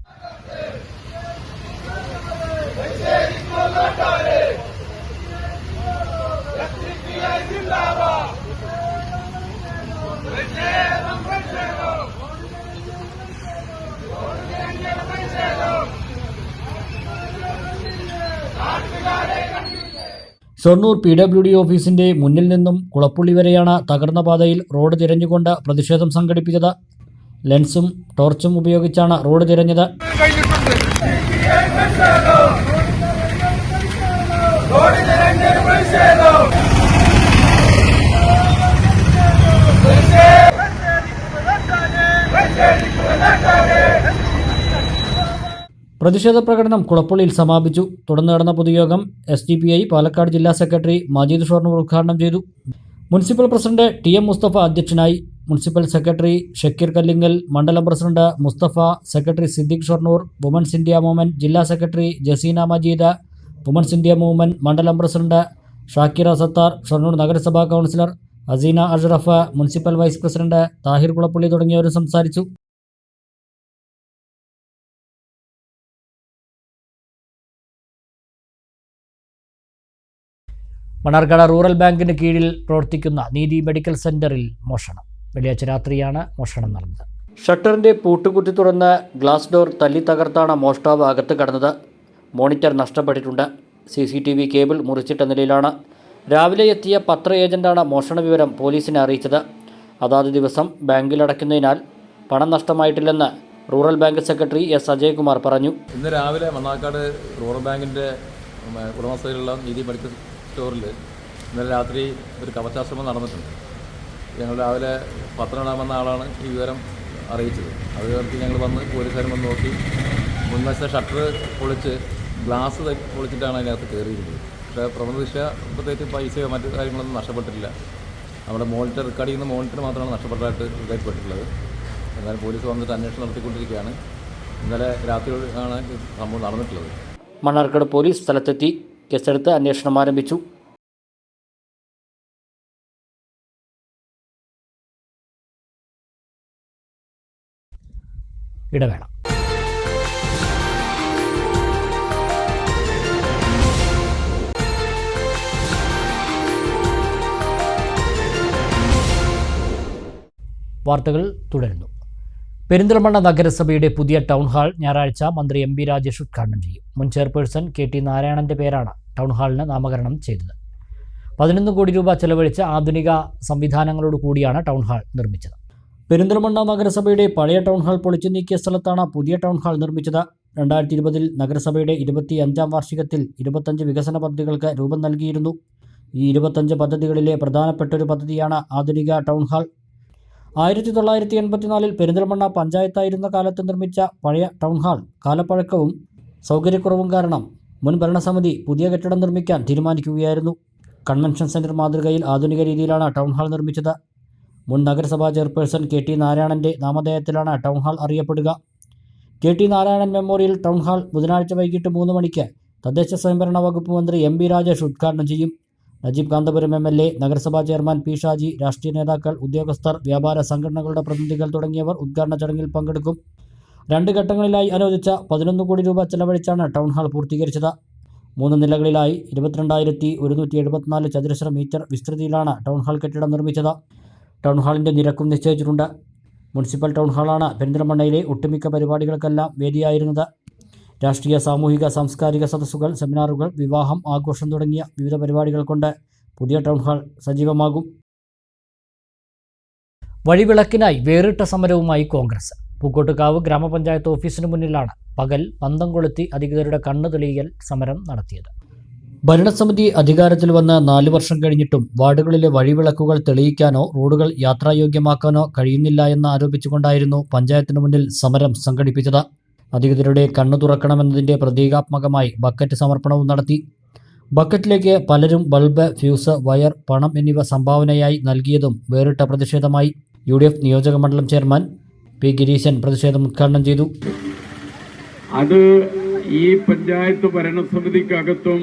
ഷൊർണൂർ PWD ഓഫീസിന്റെ മുന്നിൽ നിന്നും കുളപ്പുള്ളി വരെയാണ് തകർന്ന പാതയിൽ റോഡ് തിരഞ്ഞുകൊണ്ട് പ്രതിഷേധം സംഘടിപ്പിച്ചത്. ലെൻസും ടോർച്ചും ഉപയോഗിച്ചാണ് റോഡ് തിരഞ്ഞത്. പ്രതിഷേധ പ്രകടനം കുളപ്പള്ളിയിൽ സമാപിച്ചു. തുടർന്ന് നടന്ന പൊതുയോഗം SDPI പാലക്കാട് ജില്ലാ സെക്രട്ടറി മജീദ് ഷൊർണൂർ ഉദ്ഘാടനം ചെയ്തു. മുനിസിപ്പൽ പ്രസിഡന്റ് TM മുസ്തഫ അധ്യക്ഷനായി. മുനിസിപ്പൽ സെക്രട്ടറി ഷക്കീർ കല്ലിങ്ങൽ, മണ്ഡലം president Mustafa, secretary Siddique Shoranur, women's India movement ജില്ലാ secretary Jaseena Majeed, women's India movement മണ്ഡലം പ്രസിഡന്റ് ഷാക്കിറ സത്താർ, ഷൊർണൂർ നഗരസഭാ councillor Aseena Ashraf, municipal vice president Thahir Kulappally തുടങ്ങിയവരും സംസാരിച്ചു. മണ്ണാർക്കാട് റൂറൽ ബാങ്കിന് കീഴിൽ പ്രവർത്തിക്കുന്ന നീതി മെഡിക്കൽ സെന്ററിൽ മോഷണം. വെള്ളിയാഴ്ച രാത്രിയാണ് മോഷണം നടന്നത്. ഷട്ടറിന്റെ പൂട്ടുകുത്തി തുറന്ന് ഗ്ലാസ് ഡോർ തല്ലി തകർത്താണ് മോഷ്ടാവ് അകത്ത് കടന്നത്. മോണിറ്റർ നഷ്ടപ്പെട്ടിട്ടുണ്ട്. CCTV കേബിൾ മുറിച്ചിട്ട നിലയിലാണ്. രാവിലെ എത്തിയ പത്ര ഏജന്റാണ് മോഷണ വിവരം പോലീസിനെ അറിയിച്ചത്. അതാത് ദിവസം ബാങ്കിലടയ്ക്കുന്നതിനാൽ പണം നഷ്ടമായിട്ടില്ലെന്ന് rural bank secretary S Ajaykumar പറഞ്ഞു. ഇന്ന് രാവിലെ മണ്ണാർക്കാട് റൂറൽ ബാങ്കിൻ്റെ ഉടമസ്ഥയിലുള്ള നീതി മെഡിക്കൽ സ്റ്റോറിൽ ഇന്നലെ രാത്രി ഒരു കവചാശ്രമം നടന്നിട്ടുണ്ട്. ഞങ്ങൾ രാവിലെ പത്രം ഇടാൻ വന്ന ആളാണ് ഈ വിവരം അറിയിച്ചത്. അത് കഴിഞ്ഞ് ഞങ്ങൾ വന്ന് പോലീസുകാരും വന്ന് നോക്കി. മുൻവശത്തെ ഷട്ടർ പൊളിച്ച് ഗ്ലാസ് പൊളിച്ചിട്ടാണ് അതിനകത്ത് കയറിയിരുന്നത്. പക്ഷേ പ്രഥമദൃഷ്ട്യ പ്രത്യേകിച്ച് പൈസയോ മറ്റു കാര്യങ്ങളൊന്നും നഷ്ടപ്പെട്ടിട്ടില്ല. നമ്മുടെ മോണിറ്റർ റെക്കോർഡ് ചെയ്യുന്ന മോണിറ്റർ മാത്രമാണ് നഷ്ടപ്പെട്ടതായിട്ട് ഇതായിപ്പെട്ടിട്ടുള്ളത്. എന്നാലും പോലീസ് വന്നിട്ട് അന്വേഷണം നടത്തിക്കൊണ്ടിരിക്കുകയാണ്. ഇന്നലെ രാത്രി ആണ് സംഭവം നടന്നിട്ടുള്ളത്. മണ്ണാർക്കാട് പോലീസ് സ്ഥലത്തെത്തി കേസെടുത്ത് അന്വേഷണം ആരംഭിച്ചു. ഇടവേള. വാർത്തകൾ തുടരുന്നു. പെരിന്തൽമണ്ണ നഗരസഭയുടെ പുതിയ ടൗൺ ഹാൾ ഞായറാഴ്ച മന്ത്രി MB രാജേഷ് ഉദ്ഘാടനം ചെയ്യും. മുൻ ചെയർപേഴ്സൺ KT നാരായണന്റെ പേരാണ് ടൗൺ ഹാളിന് നാമകരണം ചെയ്തത്. 11 കോടി രൂപ ചെലവഴിച്ച് ആധുനിക സംവിധാനങ്ങളോട് കൂടിയാണ് ടൗൺ ഹാൾ നിർമ്മിച്ചത്. പെരിന്തൽമണ്ണ നഗരസഭയുടെ പഴയ ടൗൺ ഹാൾ പൊളിച്ചു നീക്കിയ സ്ഥലത്താണ് പുതിയ ടൗൺ ഹാൾ നിർമ്മിച്ചത്. 2020 നഗരസഭയുടെ 25ാം വാർഷികത്തിൽ 25 വികസന പദ്ധതികൾക്ക് രൂപം നൽകിയിരുന്നു. ഈ 25 പദ്ധതികളിലെ പ്രധാനപ്പെട്ടൊരു പദ്ധതിയാണ് ആധുനിക ടൗൺ ഹാൾ. 1984 പെരിന്തൽമണ്ണ പഞ്ചായത്തായിരുന്ന കാലത്ത് നിർമ്മിച്ച പഴയ ടൗൺ ഹാൾ കാലപ്പഴക്കവും സൗകര്യക്കുറവും കാരണം മുൻ ഭരണസമിതി പുതിയ കെട്ടിടം നിർമ്മിക്കാൻ തീരുമാനിക്കുകയായിരുന്നു. കൺവെൻഷൻ സെന്റർ മാതൃകയിൽ ആധുനിക രീതിയിലാണ് ടൗൺ ഹാൾ നിർമ്മിച്ചത്. മുൻ നഗരസഭാ ചെയർപേഴ്സൺ KT നാരായണന്റെ നാമധേയത്തിലാണ് ടൗൺ ഹാൾ അറിയപ്പെടുക. KT Narayanan memorial town hall ബുധനാഴ്ച വൈകിട്ട് 3 മണിക്ക് തദ്ദേശ സ്വയംഭരണ വകുപ്പ് മന്ത്രി MB രാജേഷ് ഉദ്ഘാടനം ചെയ്യും. നജീബ് കാന്തപുരം MLA, നഗരസഭാ ചെയർമാൻ P ഷാജി, രാഷ്ട്രീയ നേതാക്കൾ, ഉദ്യോഗസ്ഥർ, വ്യാപാര സംഘടനകളുടെ പ്രതിനിധികൾ തുടങ്ങിയവർ ഉദ്ഘാടന ചടങ്ങിൽ പങ്കെടുക്കും. 2 ഘട്ടങ്ങളിലായി അനുവദിച്ച 11 കോടി രൂപ ചെലവഴിച്ചാണ് ടൗൺ ഹാൾ പൂർത്തീകരിച്ചത്. 3 നിലകളിലായി 22,174 ചതുരശ്ര മീറ്റർ വിസ്തൃതിയിലാണ് ടൗൺ ഹാൾ കെട്ടിടം നിർമ്മിച്ചത്. ടൗൺ ഹാളിൻ്റെ നിരക്കും നിശ്ചയിച്ചിട്ടുണ്ട്. മുനിസിപ്പൽ ടൗൺ ഹാളാണ് പെരിന്തൽമണ്ണയിലെ ഒട്ടുമിക്ക പരിപാടികൾക്കെല്ലാം വേദിയായിരുന്നത്. രാഷ്ട്രീയ, സാമൂഹിക, സാംസ്കാരിക സദസ്സുകൾ, സെമിനാറുകൾ, വിവാഹം, ആഘോഷം തുടങ്ങിയ വിവിധ പരിപാടികൾ കൊണ്ട് പുതിയ ടൗൺ ഹാൾ സജീവമാകും. വഴിവിളക്കിനായി വേറിട്ട സമരവുമായി കോൺഗ്രസ്. പൂക്കോട്ടുകാവ് ഗ്രാമപഞ്ചായത്ത് ഓഫീസിന് മുന്നിലാണ് പകൽ പന്തം കൊളുത്തി അധികൃതരുടെ കണ്ണു തെളിയിക്കൽ സമരം നടത്തിയത്. ഭരണസമിതി അധികാരത്തിൽ വന്ന് 4 വർഷം കഴിഞ്ഞിട്ടും വാർഡുകളിലെ വഴിവിളക്കുകൾ തെളിയിക്കാനോ റോഡുകൾ യാത്രായോഗ്യമാക്കാനോ കഴിയുന്നില്ല എന്ന് ആരോപിച്ചുകൊണ്ടായിരുന്നു പഞ്ചായത്തിന് മുന്നിൽ സമരം സംഘടിപ്പിച്ചത്. അധികൃതരുടെ കണ്ണു തുറക്കണമെന്നതിൻ്റെ പ്രതീകാത്മകമായി ബക്കറ്റ് സമർപ്പണവും നടത്തി. ബക്കറ്റിലേക്ക് പലരും ബൾബ്, ഫ്യൂസ്, വയർ, പണം എന്നിവ സംഭാവനയായി നൽകിയതും വേറിട്ട പ്രതിഷേധമായി. UDF നിയോജക മണ്ഡലം ചെയർമാൻ P ഗിരീശൻ പ്രതിഷേധം ഉദ്ഘാടനം ചെയ്തു. അത് ഈ പഞ്ചായത്ത് ഭരണസമിതിക്കകത്തും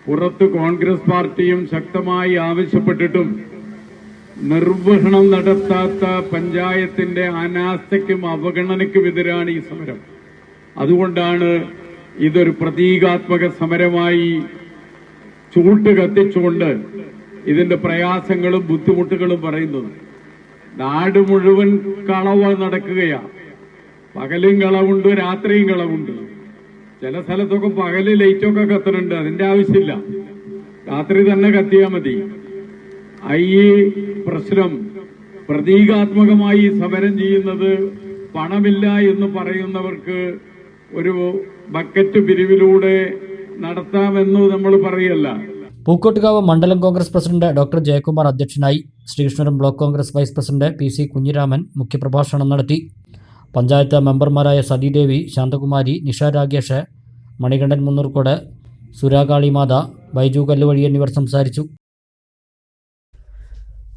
പുറത്ത് കോൺഗ്രസ് പാർട്ടിയും ശക്തമായി ആവശ്യപ്പെട്ടിട്ടും നിർവഹണം നടത്താത്ത പഞ്ചായത്തിന്റെ അനാസ്ഥയ്ക്കും അവഗണനയ്ക്കുമെതിരാണ് ഈ സമരം. അതുകൊണ്ടാണ് ഇതൊരു പ്രതീകാത്മക സമരമായി ചൂട്ട് കത്തിച്ചുകൊണ്ട് ഇതിന്റെ പ്രയാസങ്ങളും ബുദ്ധിമുട്ടുകളും പറയുന്നത്. നാട് മുഴുവൻ കളവ് നടക്കുകയാണ്. പകലും കളവുണ്ട്, രാത്രിയും കളവുണ്ട്. ചില സ്ഥലത്തൊക്കെ പകല് ലൈറ്റൊക്കെ കത്തുന്നുണ്ട്. അതിന്റെ ആവശ്യമില്ല, രാത്രി തന്നെ കത്തിയാൽ മതി. ഈ പ്രശ്നം പ്രതീകാത്മകമായി സമരം ചെയ്യുന്നത് പണമില്ല എന്ന് പറയുന്നവർക്ക് ഒരു ബക്കറ്റ് പിരിവിലൂടെ നടത്താമെന്ന് നമ്മൾ പറയല്ല. പൂക്കോട്ടുകാവ് മണ്ഡലം കോൺഗ്രസ് പ്രസിഡന്റ് ഡോക്ടർ ജയകുമാർ അധ്യക്ഷനായി. Sreekrishnapuram block Congress vice president PC Kunhiraman മുഖ്യപ്രഭാഷണം നടത്തി. പഞ്ചായത്ത് മെമ്പർമാരായ സതീദേവി, ശാന്തകുമാരി, നിഷ രാഗേഷ്, മണികണ്ഠൻ മുന്നൂർക്കോട്, സുരാകാളിമാത, ബൈജു കല്ലുവഴി എന്നിവർ സംസാരിച്ചു.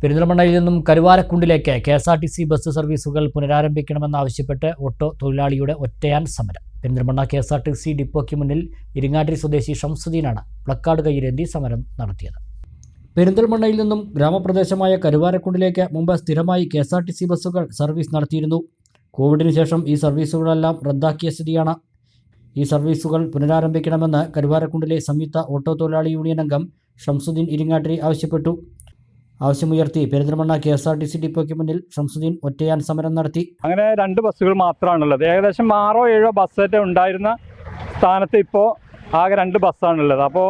പെരിന്തൽമണ്ണയിൽ നിന്നും കരുവാരക്കുണ്ടിലേക്ക് KSRTC ബസ് സർവീസുകൾ പുനരാരംഭിക്കണമെന്നാവശ്യപ്പെട്ട് ഓട്ടോ തൊഴിലാളിയുടെ ഒറ്റയാൻ സമരം. പെരിന്തൽമണ്ണ KSRTC ഡിപ്പോയ്ക്ക് മുന്നിൽ ഇരിങ്ങാട്ടിരി സ്വദേശി ഷംസുദ്ദീനാണ് പ്ലക്കാർഡ് കയ്യിലേന്തി സമരം നടത്തിയത്. പെരിന്തൽമണ്ണയിൽ നിന്നും ഗ്രാമപ്രദേശമായ കരുവാരക്കുണ്ടിലേക്ക് മുമ്പ് സ്ഥിരമായി KSRTC ബസ്സുകൾ സർവീസ് നടത്തിയിരുന്നു. കോവിഡിന് ശേഷം ഈ സർവീസുകളെല്ലാം റദ്ദാക്കിയ സ്ഥിതിയാണ്. ഈ സർവീസുകൾ പുനരാരംഭിക്കണമെന്ന് കരുവാരക്കുണ്ടിലെ സംയുക്ത ഓട്ടോ തൊഴിലാളി യൂണിയൻ അംഗം ഷംസുദ്ദീൻ ഇരിങ്ങാട്ടിരി ആവശ്യപ്പെട്ടു. ആവശ്യമുയർത്തി പെരിന്തൽമണ്ണ KSRTC ഡിപ്പോയ്ക്ക് മുന്നിൽ ഷംസുദ്ദീൻ ഒറ്റയാൻ സമരം നടത്തി. അങ്ങനെ 2 ബസ്സുകൾ മാത്രമാണുള്ളത്. ഏകദേശം 6 or 7 ബസ്സൊക്കെ ഉണ്ടായിരുന്ന സ്ഥാനത്ത് ഇപ്പോൾ ആകെ 2 ബസ്സാണുള്ളത്. അപ്പോൾ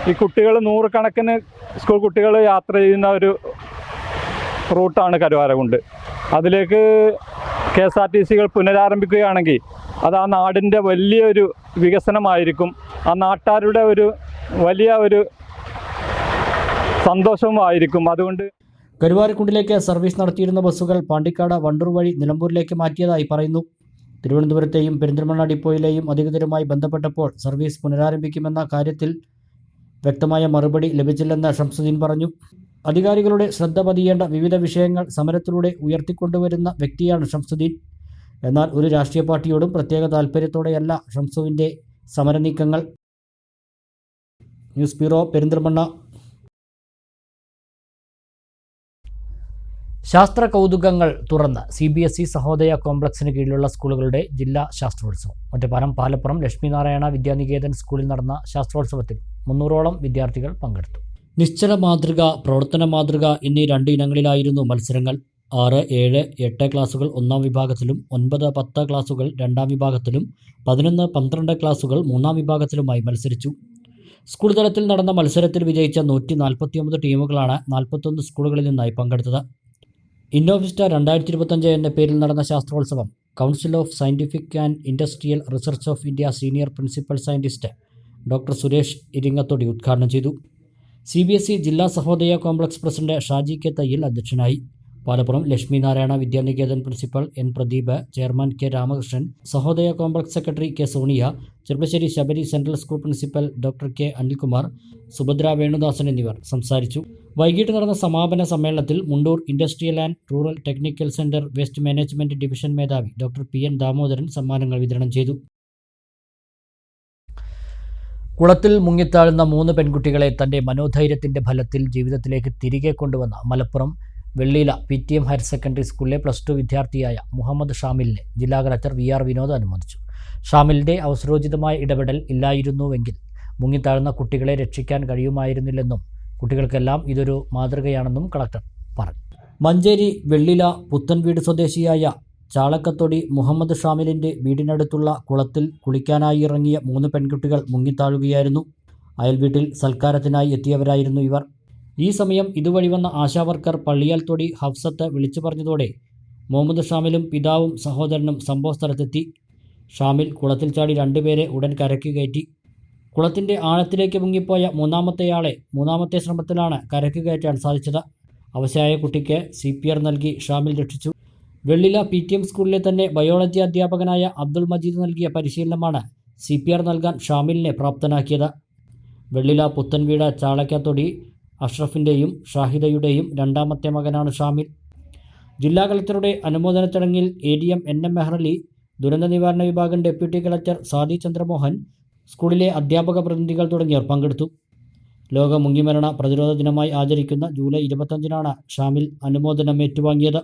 ഈ കുട്ടികൾ 100 കണക്കിന് സ്കൂൾ കുട്ടികൾ യാത്ര ചെയ്യുന്ന ഒരു റൂട്ടാണ് കരുവാരക്കുണ്ട്. അതിലേക്ക് KSRTCകൾ പുനരാരംഭിക്കുകയാണെങ്കിൽ അത് ആ നാടിൻ്റെ വലിയൊരു വികസനമായിരിക്കും. ആ നാട്ടുകാരുടെ ഒരു വലിയ ഒരു സന്തോഷവുമായിരിക്കും. അതുകൊണ്ട് കരുവാരക്കുണ്ടിലേക്ക് സർവീസ് നടത്തിയിരുന്ന ബസ്സുകൾ പാണ്ടിക്കാട്, വണ്ടൂർ വഴി നിലമ്പൂരിലേക്ക് മാറ്റിയതായി പറയുന്നു. തിരുവനന്തപുരത്തെയും പെരിന്തൽമണ്ണ ഡിപ്പോയിലെയും അധികൃതരുമായി ബന്ധപ്പെട്ടപ്പോൾ സർവീസ് പുനരാരംഭിക്കുമെന്ന കാര്യത്തിൽ വ്യക്തമായ മറുപടി ലഭിച്ചില്ലെന്ന് ഷംസുദ്ദീൻ പറഞ്ഞു. അധികാരികളുടെ ശ്രദ്ധ പതിയേണ്ട വിവിധ വിഷയങ്ങൾ സമരത്തിലൂടെ ഉയർത്തിക്കൊണ്ടുവരുന്ന വ്യക്തിയാണ് ഷംസുദ്ദീൻ. എന്നാൽ ഒരു രാഷ്ട്രീയ പാർട്ടിയോടും പ്രത്യേക താൽപ്പര്യത്തോടെയല്ല ഷംസുവിൻ്റെ സമരനീക്കങ്ങൾ. News bureau, Perinthalmanna. ശാസ്ത്ര കൗതുകങ്ങൾ തുറന്ന് CBSE സഹോദയ കോംപ്ലക്സിന് കീഴിലുള്ള സ്കൂളുകളുടെ ജില്ലാ ശാസ്ത്രോത്സവം. ഒറ്റപ്പാലം പാലപ്പുറം ലക്ഷ്മിനാരായണ വിദ്യാനികേതൻ സ്കൂളിൽ നടന്ന ശാസ്ത്രോത്സവത്തിൽ 300ഓളം വിദ്യാർത്ഥികൾ പങ്കെടുത്തു. നിശ്ചല മാതൃക, പ്രവർത്തന മാതൃക എന്നീ 2 ഇനങ്ങളിലായിരുന്നു മത്സരങ്ങൾ. 6, 7, 8 ക്ലാസുകൾ 1ാം വിഭാഗത്തിലും 9, 10 ക്ലാസുകൾ 2ാം വിഭാഗത്തിലും 11, 12 ക്ലാസുകൾ 3ാം വിഭാഗത്തിലുമായി മത്സരിച്ചു. സ്കൂൾ തലത്തിൽ നടന്ന മത്സരത്തിൽ വിജയിച്ച 149 ടീമുകളാണ് 41 സ്കൂളുകളിൽ നിന്നായി പങ്കെടുത്തത്. ഇന്നോവിസ്റ്റ 2025 എന്ന പേരിൽ നടന്ന ശാസ്ത്രോത്സവം council of scientific and industrial research of India senior principal scientist doctor Suresh Iringathodi ഉദ്ഘാടനം ചെയ്തു. CBSE ജില്ലാ Sahodaya complex president Shaji K Thayyil അധ്യക്ഷനായി. Palappuram Lakshmi Narayana Vidyaniketan principal N. Pradeep, chairman K. Ramakrishnan, Sahodaya complex secretary K. Sonia, Cheruppassery Shabari central school principal doctor K. Anilkumar, Subhadra Venudasan എന്നിവർ സംസാരിച്ചു. വൈകിട്ട് നടന്ന സമാപന സമ്മേളനത്തിൽ Mundur industrial and rural technical centre waste management division മേധാവി ഡോക്ടർ PN ദാമോദരൻ സമ്മാനങ്ങൾ വിതരണം ചെയ്തു. കുളത്തിൽ മുങ്ങിത്താഴുന്ന 3 പെൺകുട്ടികളെ തന്റെ മനോധൈര്യത്തിന്റെ ഫലത്തിൽ ജീവിതത്തിലേക്ക് തിരികെ കൊണ്ടുവന്ന മലപ്പുറം വെള്ളിയില PTM ഹയർ സെക്കൻഡറി സ്കൂളിലെ +2 വിദ്യാർത്ഥിയായ മുഹമ്മദ് ഷാമിലിനെ ജില്ലാ കളക്ടർ VR വിനോദ് അനുമോദിച്ചു. ഷാമിലിന്റെ അവസരോചിതമായ ഇടപെടൽ ഇല്ലായിരുന്നുവെങ്കിൽ മുങ്ങിത്താഴുന്ന കുട്ടികളെ രക്ഷിക്കാൻ കഴിയുമായിരുന്നില്ലെന്നും കുട്ടികൾക്കെല്ലാം ഇതൊരു മാതൃകയാണെന്നും കളക്ടർ പറഞ്ഞു. മഞ്ചേരി വെള്ളില പുത്തൻവീട് സ്വദേശിയായ ചാളക്കത്തൊടി മുഹമ്മദ് ഷാമിലിന്റെ വീടിനടുത്തുള്ള കുളത്തിൽ കുളിക്കാനായി ഇറങ്ങിയ 3 പെൺകുട്ടികൾ മുങ്ങിത്താഴുകയായിരുന്നു. അയൽവീട്ടിൽ സൽക്കാരത്തിനായി എത്തിയവരായിരുന്നു ഇവർ. ഈ സമയം ഇതുവഴി വന്ന ആശാവർക്കർ പള്ളിയാൽത്തൊടി ഹഫ്സത്ത് വിളിച്ചു പറഞ്ഞതോടെ മുഹമ്മദ് ഷാമിലും പിതാവും സഹോദരനും സംഭവസ്ഥലത്തെത്തി. ഷാമിൽ കുളത്തിൽ ചാടി 2 പേരെ ഉടൻ കരയ്ക്ക് കയറ്റി. കുളത്തിൻ്റെ ആഴത്തിലേക്ക് മുങ്ങിപ്പോയ മൂന്നാമത്തെയാളെ 3ാമത്തെ ശ്രമത്തിലാണ് കരയ്ക്ക് കയറ്റാൻ സാധിച്ചത്. അവശയായ കുട്ടിക്ക് CPR നൽകി ഷാമിൽ രക്ഷിച്ചു. വെള്ളില PTM സ്കൂളിലെ തന്നെ ബയോളജി അധ്യാപകനായ അബ്ദുൾ മജീദ് നൽകിയ പരിശീലനമാണ് CPR നൽകാൻ ഷാമിലിനെ പ്രാപ്തനാക്കിയത്. വെള്ളില പുത്തൻവീട് ചാളക്കത്തൊടി അഷ്റഫിൻ്റെയും ഷാഹിദയുടെയും 2ാമത്തെ മകനാണ് ഷാമിൽ. ജില്ലാ കളക്ടറുടെ അനുമോദന ചടങ്ങിൽ ADM NM മെഹ്റലി, ദുരന്ത നിവാരണ വിഭാഗം ഡെപ്യൂട്ടി കളക്ടർ സാദി ചന്ദ്രമോഹൻ, സ്കൂളിലെ അധ്യാപക പ്രതിനിധികൾ തുടങ്ങിയവർ പങ്കെടുത്തു. ലോക മുങ്ങിമരണ പ്രതിരോധ ദിനമായി ആചരിക്കുന്ന ജൂലൈ 25-നാണ് ഷാമിൽ അനുമോദനം ഏറ്റുവാങ്ങിയത്.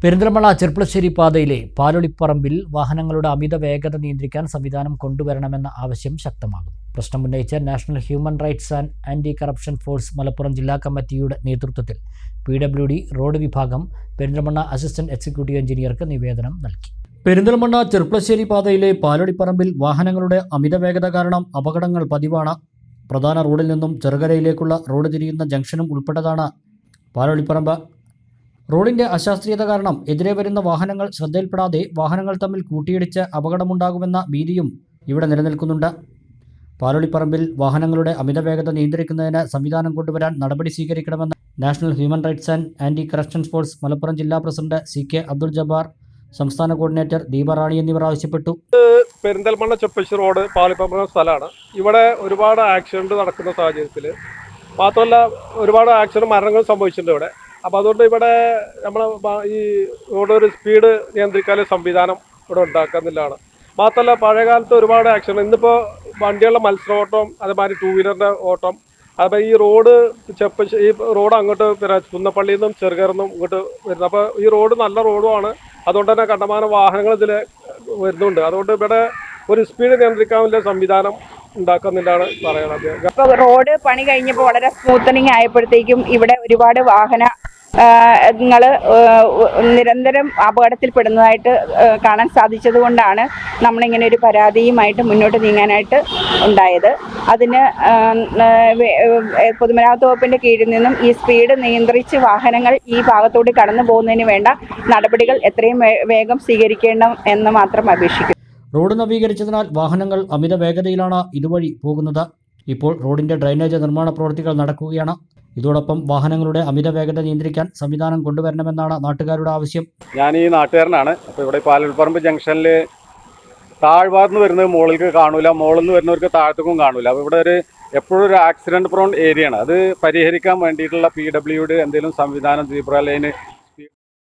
പെരിന്തൽമണ്ണ ചെർപ്പുളശ്ശേരി പാതയിലെ പാലൊളിപ്പറമ്പിൽ വാഹനങ്ങളുടെ അമിത വേഗത നിയന്ത്രിക്കാൻ സംവിധാനം കൊണ്ടുവരണമെന്ന ആവശ്യം ശക്തമാകുന്നു. പ്രശ്നമുന്നയിച്ച national human rights and anti corruption force Malappuram ജില്ലാ കമ്മിറ്റിയുടെ നേതൃത്വത്തിൽ PWD റോഡ് വിഭാഗം പെരിന്തൽമണ്ണ അസിസ്റ്റന്റ് എക്സിക്യൂട്ടീവ് എഞ്ചിനീയർക്ക് നിവേദനം നൽകി. പെരിന്തൽമണ്ണ ചെർപ്പുളശ്ശേരി പാതയിലെ പാലൊളിപ്പറമ്പിൽ വാഹനങ്ങളുടെ അമിത വേഗത കാരണം അപകടങ്ങൾ പതിവാണ്. പ്രധാന റോഡിൽ നിന്നും ചെറുകരയിലേക്കുള്ള റോഡ് തിരിയുന്ന ജംഗ്ഷനും ഉൾപ്പെട്ടതാണ് പാലൊളിപ്പറമ്പ്. റോഡിൻ്റെ അശാസ്ത്രീയത കാരണം എതിരെ വരുന്ന വാഹനങ്ങൾ ശ്രദ്ധയിൽപ്പെടാതെ വാഹനങ്ങൾ തമ്മിൽ കൂട്ടിയിടിച്ച് അപകടമുണ്ടാകുമെന്ന ഭീതിയും ഇവിടെ നിലനിൽക്കുന്നുണ്ട്. പാലൊളിപ്പറമ്പിൽ വാഹനങ്ങളുടെ അമിതവേഗത നിയന്ത്രിക്കുന്നതിന് സംവിധാനം കൊണ്ടുവരാൻ നടപടി സ്വീകരിക്കണമെന്ന് national human rights and anti corruption force Malappuram ജില്ലാ പ്രസിഡന്റ് CK അബ്ദുൾ ജബ്ബാർ, സംസ്ഥാന കോർഡിനേറ്റർ ദീപ റാണി എന്നിവർ ആവശ്യപ്പെട്ടു. പെരിന്തൽമണ്ണ ചെപ്പശ്ശേരി റോഡ് പാലൊളിപ്പറമ്പ് സ്ഥലമാണ്. ഇവിടെ ഒരുപാട് ആക്സിഡന്റ് നടക്കുന്ന സാഹചര്യത്തിൽ മാത്രമല്ല ഒരുപാട് ആക്സിഡന്റ് മരണങ്ങൾ സംഭവിച്ചിട്ടുണ്ട് ഇവിടെ. അപ്പോൾ അതുകൊണ്ട് ഇവിടെ നമ്മൾ ഈ റോഡ് ഒരു സ്പീഡ് നിയന്ത്രിക്കാൻ സംവിധാനം ഇവിടെ ഉണ്ടാക്കുന്നില്ലാണ്. മാത്രമല്ല പഴയകാലത്ത് ഒരുപാട് ആക്സിഡന്റ്, ഇന്നിപ്പോൾ വണ്ടികളുടെ മത്സരോട്ടം, അതേമാതിരി 2 വീലറിൻ്റെ ഓട്ടം, അപ്പോൾ ഈ റോഡ് ഈ റോഡ് അങ്ങോട്ട് പിന്നെ കുന്നപ്പള്ളിയിൽ നിന്നും ചെറുകരന്നും ഇങ്ങോട്ട് വരുന്നത്. അപ്പോൾ ഈ റോഡ് നല്ല റോഡുമാണ്. അതുകൊണ്ട് തന്നെ കണ്ടമാനം വാഹനങ്ങൾ ഇതിൽ വരുന്നുണ്ട്. അതുകൊണ്ട് ഇവിടെ ഒരു സ്പീഡ് നിയന്ത്രിക്കാനുള്ള സംവിധാനം ഉണ്ടാക്കുന്നില്ലാണ് പറയണത്. ഇപ്പോൾ റോഡ് പണി കഴിഞ്ഞപ്പോൾ വളരെ സ്മൂത്തനിങ് ആയപ്പോഴത്തേക്കും ഇവിടെ ഒരുപാട് വാഹനങ്ങൾ നിരന്തരം അപകടത്തിൽപ്പെടുന്നതായിട്ട് കാണാൻ സാധിച്ചത് കൊണ്ടാണ് നമ്മളിങ്ങനെ ഒരു പരാതിയുമായിട്ട് മുന്നോട്ട് നീങ്ങാനായിട്ട് ഉണ്ടായത്. അതിന് പൊതുമരാമത്ത് വകുപ്പിൻ്റെ കീഴിൽ നിന്നും ഈ സ്പീഡ് നിയന്ത്രിച്ച് വാഹനങ്ങൾ ഈ ഭാഗത്തോട്ട് കടന്നു പോകുന്നതിന് വേണ്ട നടപടികൾ എത്രയും വേഗം സ്വീകരിക്കണം എന്ന് മാത്രം അപേക്ഷിക്കുന്നു. റോഡ് നവീകരിച്ചതിനാൽ വാഹനങ്ങൾ അമിത വേഗതയിലാണ് ഇതുവഴി പോകുന്നത്. ഇപ്പോൾ റോഡിന്റെ ഡ്രൈനേജ് നിർമ്മാണ പ്രവൃത്തികൾ നടക്കുകയാണ്. ഇതോടൊപ്പം വാഹനങ്ങളുടെ അമിത വേഗത നിയന്ത്രിക്കാൻ സംവിധാനം കൊണ്ടുവരണമെന്നാണ് നാട്ടുകാരുടെ ആവശ്യം. ഞാൻ ഈ നാട്ടുകാരനാണ്. അപ്പോൾ ഇവിടെ പാലൊളിപ്പറമ്പ് ജംഗ്ഷനിൽ താഴ്ഭാഗത്ത് നിന്ന് വരുന്നത് മുകളിലേക്ക് കാണൂല, മുകളിൽ നിന്ന് വരുന്നവർക്ക് താഴത്തേക്കും കാണൂല. അപ്പോൾ ഇവിടെ എപ്പോഴും ഒരു ആക്സിഡന്റ് പ്രോൺ ഏരിയയാണ്. അത് പരിഹരിക്കാൻ വേണ്ടിയിട്ടുള്ള PWD എന്തെങ്കിലും സംവിധാനം, സീബ്ര ലൈന്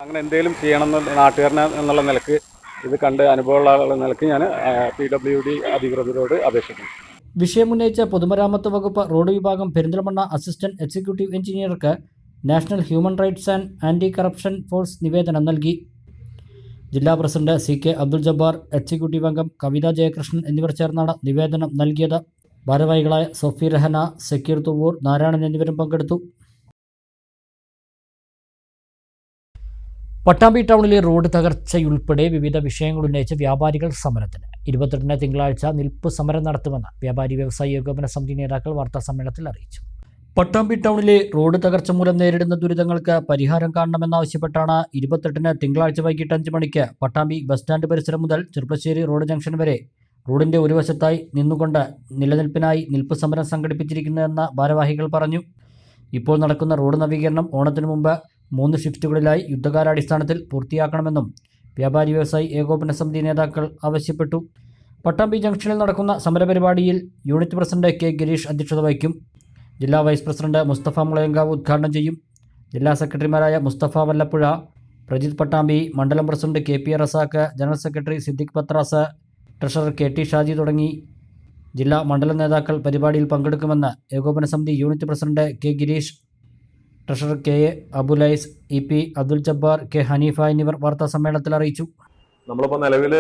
അങ്ങനെ എന്തെങ്കിലും ചെയ്യണം നാട്ടുകാരൻ എന്നുള്ള നിലക്ക്, ഇത് കണ്ട് അനുഭവമുള്ള നിലയ്ക്ക് ഞാൻ PWD അധികൃതരോട് അപേക്ഷിക്കുന്നു. വിഷയമുന്നയിച്ച പൊതുമരാമത്ത് വകുപ്പ് റോഡ് വിഭാഗം പെരിന്തൽമണ്ണ അസിസ്റ്റന്റ് എക്സിക്യൂട്ടീവ് എഞ്ചിനീയർക്ക് national human rights and anti corruption force നിവേദനം നൽകി. ജില്ലാ president CK Abdul Jabbar, executive അംഗം കവിത ജയകൃഷ്ണൻ എന്നിവർ ചേർന്നാണ് നിവേദനം നൽകിയത്. ഭാരവാഹികളായ സൊഫി രഹന, സക്കീർ തുവൂർ, നാരായണൻ എന്നിവരും പങ്കെടുത്തു. പട്ടാമ്പി ടൗണിലെ റോഡ് തകർച്ചയുൾപ്പെടെ വിവിധ വിഷയങ്ങൾ ഉന്നയിച്ച് വ്യാപാരികൾ സമരത്തിന് 28-ന് തിങ്കളാഴ്ച നിൽപ്പ് സമരം നടത്തുമെന്ന് വ്യാപാരി വ്യവസായി ഏകോപന സമിതി നേതാക്കൾ വാർത്താസമ്മേളനത്തിൽ അറിയിച്ചു. പട്ടാമ്പി ടൗണിലെ റോഡ് തകർച്ച മൂലം നേരിടുന്ന ദുരിതങ്ങൾക്ക് പരിഹാരം കാണണമെന്നാവശ്യപ്പെട്ടാണ് 28-ന് തിങ്കളാഴ്ച വൈകിട്ട് 5 മണിക്ക് പട്ടാമ്പി ബസ് സ്റ്റാൻഡ് പരിസരം മുതൽ ചെറുപ്പശ്ശേരി റോഡ് ജംഗ്ഷൻ വരെ റോഡിന്റെ ഒരു വശത്തായി നിന്നുകൊണ്ട് നിലനിൽപ്പിനായി നിൽപ്പ് സമരം സംഘടിപ്പിച്ചിരിക്കുന്നതെന്ന് ഭാരവാഹികൾ പറഞ്ഞു. ഇപ്പോൾ നടക്കുന്ന റോഡ് നവീകരണം ഓണത്തിനു മുമ്പ് 3 ഷിഫ്റ്റുകളിലായി യുദ്ധകാലാടിസ്ഥാനത്തിൽ പൂർത്തിയാക്കണമെന്നും വ്യാപാരി വ്യവസായി ഏകോപന സമിതി നേതാക്കൾ ആവശ്യപ്പെട്ടു. പട്ടാമ്പി ജംഗ്ഷനിൽ നടക്കുന്ന സമരപരിപാടിയിൽ യൂണിറ്റ് പ്രസിഡന്റ് കെ ഗിരീഷ് അധ്യക്ഷത വഹിക്കും. ജില്ലാ വൈസ് പ്രസിഡന്റ് മുസ്തഫ മുളയങ്കാവ് ഉദ്ഘാടനം ചെയ്യും. ജില്ലാ സെക്രട്ടറിമാരായ മുസ്തഫ വല്ലപ്പുഴ, പ്രജിത് പട്ടാമ്പി, മണ്ഡലം president K P Razak, general secretary Siddique Pathras, treasurer K T Shaji തുടങ്ങി ജില്ലാ മണ്ഡലം നേതാക്കൾ പരിപാടിയിൽ പങ്കെടുക്കുമെന്ന് ഏകോപന സമിതി unit president K Gireesh, treasurer K A Abulais, E P Abdul Jabbar, K Haneefa എന്നിവർ വാർത്താ സമ്മേളനത്തിൽ അറിയിച്ചു. നമ്മളിപ്പോൾ നിലവിൽ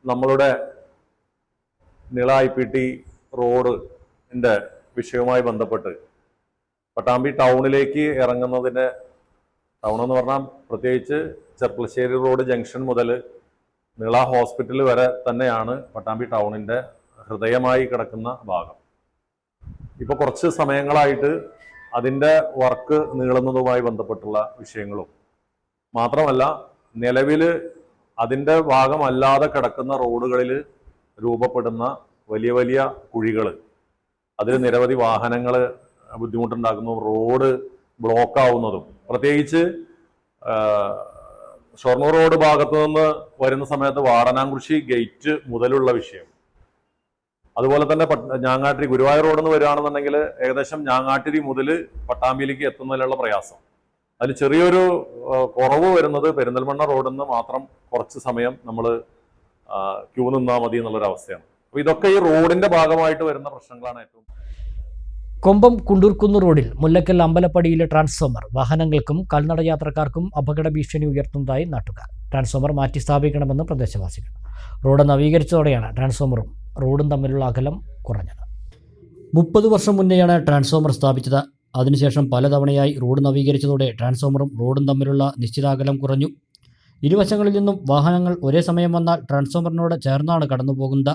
നമ്മളുടെ നിള IPT റോഡിൻ്റെ വിഷയവുമായി ബന്ധപ്പെട്ട് പട്ടാമ്പി ടൗണിലേക്ക് ഇറങ്ങുന്നതിന്, ടൗൺ എന്ന് പറഞ്ഞാൽ പ്രത്യേകിച്ച് ചെർപ്പളശ്ശേരി റോഡ് ജംഗ്ഷൻ മുതൽ നിള ഹോസ്പിറ്റൽ വരെ തന്നെയാണ് പട്ടാമ്പി ടൗണിൻ്റെ ഹൃദയമായി കിടക്കുന്ന ഭാഗം. ഇപ്പോൾ കുറച്ച് സമയങ്ങളായിട്ട് അതിൻ്റെ വർക്ക് നീളുന്നതുമായി ബന്ധപ്പെട്ടുള്ള വിഷയങ്ങളും മാത്രമല്ല, നിലവിൽ അതിൻ്റെ ഭാഗമല്ലാതെ കിടക്കുന്ന റോഡുകളിൽ രൂപപ്പെടുന്ന വലിയ വലിയ കുഴികൾ, അതിൽ നിരവധി വാഹനങ്ങൾ ബുദ്ധിമുട്ടുണ്ടാക്കുന്നു, റോഡ് ബ്ലോക്കാവുന്നതും, പ്രത്യേകിച്ച് ഷൊർണൂർ റോഡ് ഭാഗത്തു നിന്ന് വരുന്ന സമയത്ത് വാടനാംകുറിശി ഗേറ്റ് മുതലുള്ള വിഷയം, അതുപോലെ തന്നെ ഞാങ്ങാട്ടിരി ഗുരുവായൂർ റോഡിൽ നിന്ന് വരികയാണെന്നുണ്ടെങ്കിൽ ഏകദേശം ഞാങ്ങാട്ടിരി മുതൽ പട്ടാമ്പിയിലേക്ക് എത്തുന്നതിലുള്ള പ്രയാസം. അതിൽ ചെറിയൊരു കുറവ് വരുന്നത് പെരിന്തൽമണ്ണ റോഡിൽ നിന്ന് മാത്രം കുറച്ച് സമയം നമ്മൾ ക്യൂ നിന്നാൽ മതി എന്നുള്ളൊരവസ്ഥയാണ്. അപ്പോൾ ഇതൊക്കെ ഈ റോഡിന്റെ ഭാഗമായിട്ട് വരുന്ന പ്രശ്നങ്ങളാണ്. ഏറ്റവും കൊമ്പം കുണ്ടൂർക്കുന്ന് റോഡിൽ മുല്ലക്കൽ അമ്പലപ്പടിയിലെ ട്രാൻസ്ഫോമർ വാഹനങ്ങൾക്കും കാൽനട യാത്രക്കാർക്കും അപകട ഭീഷണി ഉയർത്തുന്നതായി നാട്ടുകാർ. ട്രാൻസ്ഫോമർ മാറ്റി സ്ഥാപിക്കണമെന്ന് പ്രദേശവാസികൾ. റോഡ് നവീകരിച്ചതോടെയാണ് ട്രാൻസ്ഫോമറും റോഡും തമ്മിലുള്ള അകലം കുറഞ്ഞത്. 30 വർഷം മുന്നെയാണ് ട്രാൻസ്ഫോമർ സ്ഥാപിച്ചത്. അതിനുശേഷം പലതവണയായി റോഡ് നവീകരിച്ചതോടെ ട്രാൻസ്ഫോമറും റോഡും തമ്മിലുള്ള നിശ്ചിത അകലം കുറഞ്ഞു. ഇരുവശങ്ങളിൽ നിന്നും വാഹനങ്ങൾ ഒരേ സമയം വന്നാൽ ട്രാൻസ്ഫോമറിനോട് ചേർന്നാണ് കടന്നുപോകുന്നത്.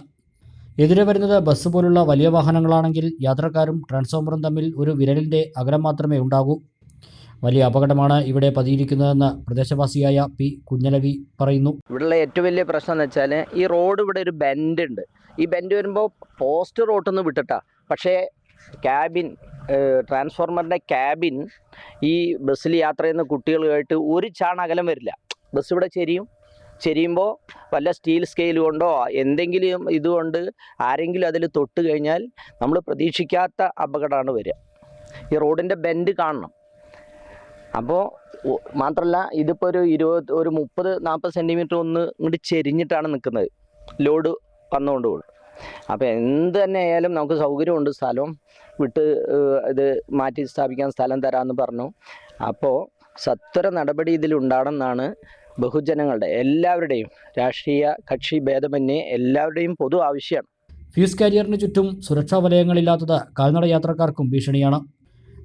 എതിരെ വരുന്നത് ബസ് പോലുള്ള വലിയ വാഹനങ്ങളാണെങ്കിൽ യാത്രക്കാരും ട്രാൻസ്ഫോമറും തമ്മിൽ ഒരു വിരലിൻ്റെ അകലം മാത്രമേ ഉണ്ടാകൂ. വലിയ അപകടമാണ് ഇവിടെ പതിയിരിക്കുന്നതെന്ന് പ്രദേശവാസിയായ പി കുഞ്ഞലവി പറയുന്നു. ഇവിടെയുള്ള ഏറ്റവും വലിയ പ്രശ്നം എന്ന് വെച്ചാൽ ഈ റോഡ് ഇവിടെ ഒരു ബെൻഡ് ഉണ്ട്. ഈ ബെൻഡ് വരുമ്പോൾ പോസ്റ്റ് റോട്ടിൽ നിന്ന് വിട്ടിട്ടാ, പക്ഷേ ക്യാബിൻ ട്രാൻസ്ഫോർമറിൻ്റെ ക്യാബിൻ ഈ ബസ്സിൽ യാത്ര ചെയ്യുന്ന കുട്ടികളുമായിട്ട് ഒരു ചാൺ അകലം വരില്ല. ബസ് ഇവിടെ ചെരിയുമ്പോൾ വല്ല സ്റ്റീൽ സ്കെയിൽ കൊണ്ടോ എന്തെങ്കിലും ഇതുകൊണ്ട് ആരെങ്കിലും അതിൽ തൊട്ട് കഴിഞ്ഞാൽ നമ്മൾ പ്രതീക്ഷിക്കാത്ത അപകടമാണ് വരിക. ഈ റോഡിൻ്റെ ബെൻഡ് കാണണം. അപ്പോൾ മാത്രമല്ല ഇതിപ്പോൾ ഒരു 30-40 സെൻറ്റിമീറ്റർ ഒന്ന് ഇങ്ങോട്ട് ചെരിഞ്ഞിട്ടാണ് നിൽക്കുന്നത്, ലോഡ് വന്നുകൊണ്ട് പോകും. അപ്പോൾ എന്ത് തന്നെ ആയാലും നമുക്ക് സൗകര്യമുണ്ട്, സ്ഥലം വിട്ട് ഇത് മാറ്റി സ്ഥാപിക്കാൻ സ്ഥലം തരാമെന്ന് പറഞ്ഞു. അപ്പോൾ സത്വര നടപടി ഇതിലുണ്ടാകണമെന്നാണ് ബഹുജനങ്ങളുടെ എല്ലാവരുടെയും, രാഷ്ട്രീയ കക്ഷി ഭേദമന്യേ എല്ലാവരുടെയും പൊതു ആവശ്യമാണ്. ഫ്യൂസ് കാരിയറിന് ചുറ്റും സുരക്ഷാ വലയങ്ങളില്ലാത്തത് കാൽനട യാത്രക്കാർക്കും ഭീഷണിയാണ്.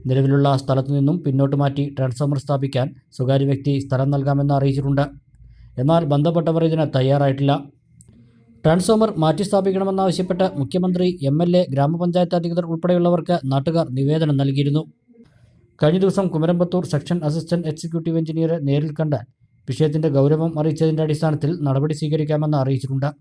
നിലവിലുള്ള സ്ഥലത്തു നിന്നും പിന്നോട്ട് മാറ്റി ട്രാൻസ്ഫോമർ സ്ഥാപിക്കാൻ സ്വകാര്യ വ്യക്തി സ്ഥലം നൽകാമെന്ന് അറിയിച്ചിട്ടുണ്ട്. എന്നാൽ ബന്ധപ്പെട്ടവർ ഇതിന് തയ്യാറായിട്ടില്ല. ട്രാൻസ്ഫോമർ മാറ്റി സ്ഥാപിക്കണമെന്നാവശ്യപ്പെട്ട് മുഖ്യമന്ത്രി, MLA, ഗ്രാമപഞ്ചായത്ത് അധികൃതർ ഉൾപ്പെടെയുള്ളവർക്ക് നാട്ടുകാർ നിവേദനം നൽകിയിരുന്നു. കഴിഞ്ഞ ദിവസം കുമരമ്പത്തൂർ സെക്ഷൻ അസിസ്റ്റന്റ് എക്സിക്യൂട്ടീവ് എഞ്ചിനീയറെ നേരിൽ കണ്ട് വിഷയത്തിൻ്റെ ഗൗരവം അറിയിച്ചതിൻ്റെ അടിസ്ഥാനത്തിൽ നടപടി സ്വീകരിക്കാമെന്ന് അറിയിച്ചിട്ടുണ്ട്.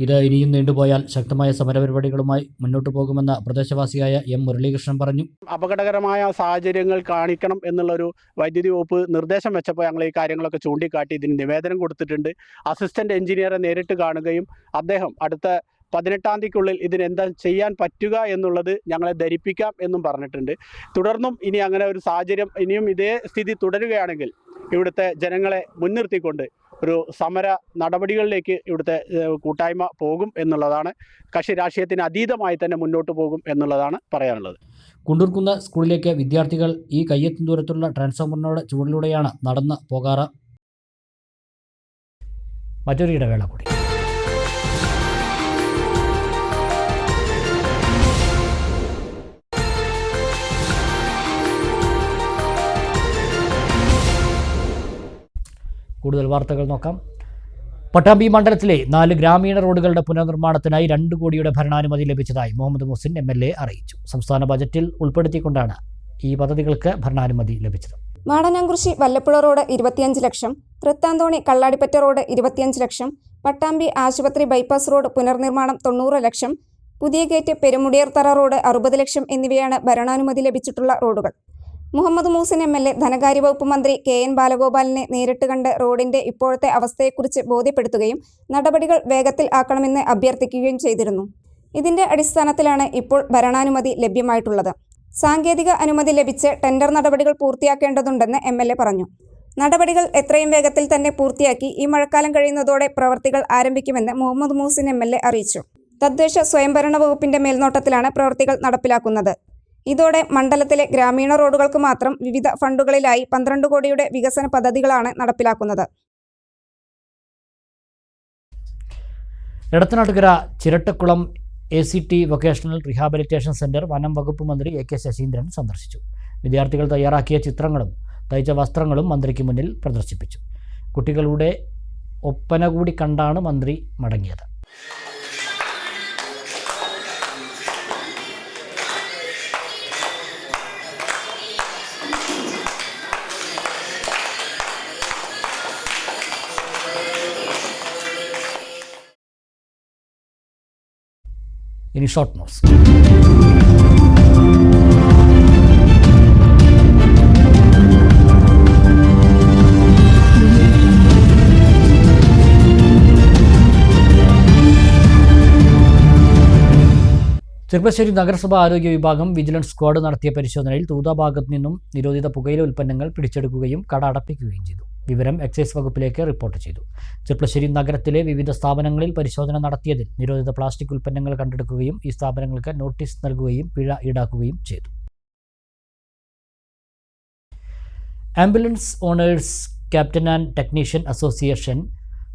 ഇത് ഇനിയും നീണ്ടുപോയാൽ ശക്തമായ സമരപരിപാടികളുമായി മുന്നോട്ടു പോകുമെന്ന് പ്രദേശവാസിയായ M മുരളീകൃഷ്ണൻ പറഞ്ഞു. അപകടകരമായ സാഹചര്യങ്ങൾ കാണിക്കണം എന്നുള്ളൊരു വൈദ്യുതി വകുപ്പ് നിർദ്ദേശം വെച്ചപ്പോൾ ഞങ്ങൾ ഈ കാര്യങ്ങളൊക്കെ ചൂണ്ടിക്കാട്ടി ഇതിന് നിവേദനം കൊടുത്തിട്ടുണ്ട്. അസിസ്റ്റന്റ് എഞ്ചിനീയറെ നേരിട്ട് കാണുകയും അദ്ദേഹം അടുത്ത 18-ാം തീയതിക്കുള്ളിൽ ഇതിനെന്താ ചെയ്യാൻ പറ്റുക എന്നുള്ളത് ഞങ്ങളെ ധരിപ്പിക്കാം എന്നും പറഞ്ഞിട്ടുണ്ട്. തുടർന്നും ഇനി അങ്ങനെ ഒരു സാഹചര്യം, ഇനിയും ഇതേ സ്ഥിതി തുടരുകയാണെങ്കിൽ ഇവിടുത്തെ ജനങ്ങളെ മുൻനിർത്തിക്കൊണ്ട് ഒരു സമര നടപടികളിലേക്ക് ഇവിടുത്തെ കൂട്ടായ്മ പോകും എന്നുള്ളതാണ്. കക്ഷി രാഷ്ട്രീയത്തിന് അതീതമായി തന്നെ മുന്നോട്ട് പോകും എന്നുള്ളതാണ് പറയാനുള്ളത്. കുണ്ടൂർക്കുന്ന് സ്കൂളിലേക്ക് വിദ്യാർത്ഥികൾ ഈ കയ്യെത്തും ദൂരത്തുള്ള ട്രാൻസ്ഫോമറിനോട് ചുവടിലൂടെയാണ് നടന്ന് പോകാറ്. മറ്റൊരു ഇടവേള കൂടി. കൂടുതൽ വാർത്തകൾ നോക്കാം. പട്ടാമ്പി മണ്ഡലത്തിലെ 4 ഗ്രാമീണ റോഡുകളുടെ പുനർനിർമ്മാണത്തിനായി 2 കോടിയുടെ ഭരണാനുമതി ലഭിച്ചതായി മുഹമ്മദ് മുഹസിൻ MLA അറിയിച്ചു. സംസ്ഥാന ബജറ്റിൽ ഉൾപ്പെടുത്തിക്കൊണ്ടാണ് ഈ പദ്ധതികൾക്ക് ഭരണാനുമതി ലഭിച്ചത്. വാടനാംകുറിശി വല്ലപ്പുഴ റോഡ് 25 ലക്ഷം, തൃത്താന്തോണി കള്ളാടിപ്പറ്റ റോഡ് 25 ലക്ഷം, പട്ടാമ്പി ആശുപത്രി ബൈപ്പാസ് റോഡ് പുനർനിർമ്മാണം 90 ലക്ഷം, പുതിയ ഗേറ്റ് പെരുമുടിയർത്തറ റോഡ് 60 ലക്ഷം എന്നിവയാണ് ഭരണാനുമതി ലഭിച്ചിട്ടുള്ള റോഡുകൾ. മുഹമ്മദ് മുഹസിൻ MLA ധനകാര്യവകുപ്പ് മന്ത്രി KN ബാലഗോപാലിനെ നേരിട്ട് കണ്ട് റോഡിന്റെ ഇപ്പോഴത്തെ അവസ്ഥയെക്കുറിച്ച് ബോധ്യപ്പെടുത്തുകയും നടപടികൾ വേഗത്തിൽ ആക്കണമെന്ന് അഭ്യർത്ഥിക്കുകയും ചെയ്തിരുന്നു. ഇതിന്റെ അടിസ്ഥാനത്തിലാണ് ഇപ്പോൾ ഭരണാനുമതി ലഭ്യമായിട്ടുള്ളത്. സാങ്കേതിക അനുമതി ലഭിച്ച് ടെൻഡർ നടപടികൾ പൂർത്തിയാക്കേണ്ടതുണ്ടെന്ന് MLA പറഞ്ഞു. നടപടികൾ എത്രയും വേഗത്തിൽ തന്നെ പൂർത്തിയാക്കി ഈ മഴക്കാലം കഴിയുന്നതോടെ പ്രവൃത്തികൾ ആരംഭിക്കുമെന്ന് മുഹമ്മദ് മുഹസിൻ MLA അറിയിച്ചു. തദ്ദേശ സ്വയംഭരണ വകുപ്പിന്റെ മേൽനോട്ടത്തിലാണ് പ്രവൃത്തികൾ നടപ്പിലാക്കുന്നത്. ഇതോടെ മണ്ഡലത്തിലെ ഗ്രാമീണ റോഡുകൾക്ക് മാത്രം വിവിധ ഫണ്ടുകളിലായി 12 കോടിയുടെ വികസന പദ്ധതികളാണ് നടപ്പിലാക്കുന്നത്. Edathanattukara Chirattakulam ACT vocational rehabilitation centre വനം വകുപ്പ് മന്ത്രി AK ശശീന്ദ്രൻ സന്ദർശിച്ചു. വിദ്യാർത്ഥികൾ തയ്യാറാക്കിയ ചിത്രങ്ങളും തയ്ച്ച വസ്ത്രങ്ങളും മന്ത്രിക്ക് മുന്നിൽ പ്രദർശിപ്പിച്ചു. കുട്ടികളുടെ ഒപ്പന കൂടി കണ്ടാണ് മന്ത്രി മടങ്ങിയത്. ഇനി ഷോർട്ട് നോട്ട്സ്. ചെർപ്പശ്ശേരി നഗരസഭ ആരോഗ്യ വിഭാഗം വിജിലൻസ് സ്ക്വാഡ് നടത്തിയ പരിശോധനയിൽ തൂത ഭാഗത്തു നിന്നും നിരോധിത പുകയില ഉൽപ്പന്നങ്ങൾ പിടിച്ചെടുക്കുകയും കട അടപ്പിക്കുകയും ചെയ്തു. വിവരം എക്സൈസ് വകുപ്പിലേക്ക് റിപ്പോർട്ട് ചെയ്തു. ചെർപ്പശ്ശേരി നഗരത്തിലെ വിവിധ സ്ഥാപനങ്ങളിൽ പരിശോധന നടത്തിയതിൽ നിരോധിത പ്ലാസ്റ്റിക് ഉൽപ്പന്നങ്ങൾ കണ്ടെടുക്കുകയും ഈ സ്ഥാപനങ്ങൾക്ക് നോട്ടീസ് നൽകുകയും പിഴ ഈടാക്കുകയും ചെയ്തു. Ambulance owners captain and technician association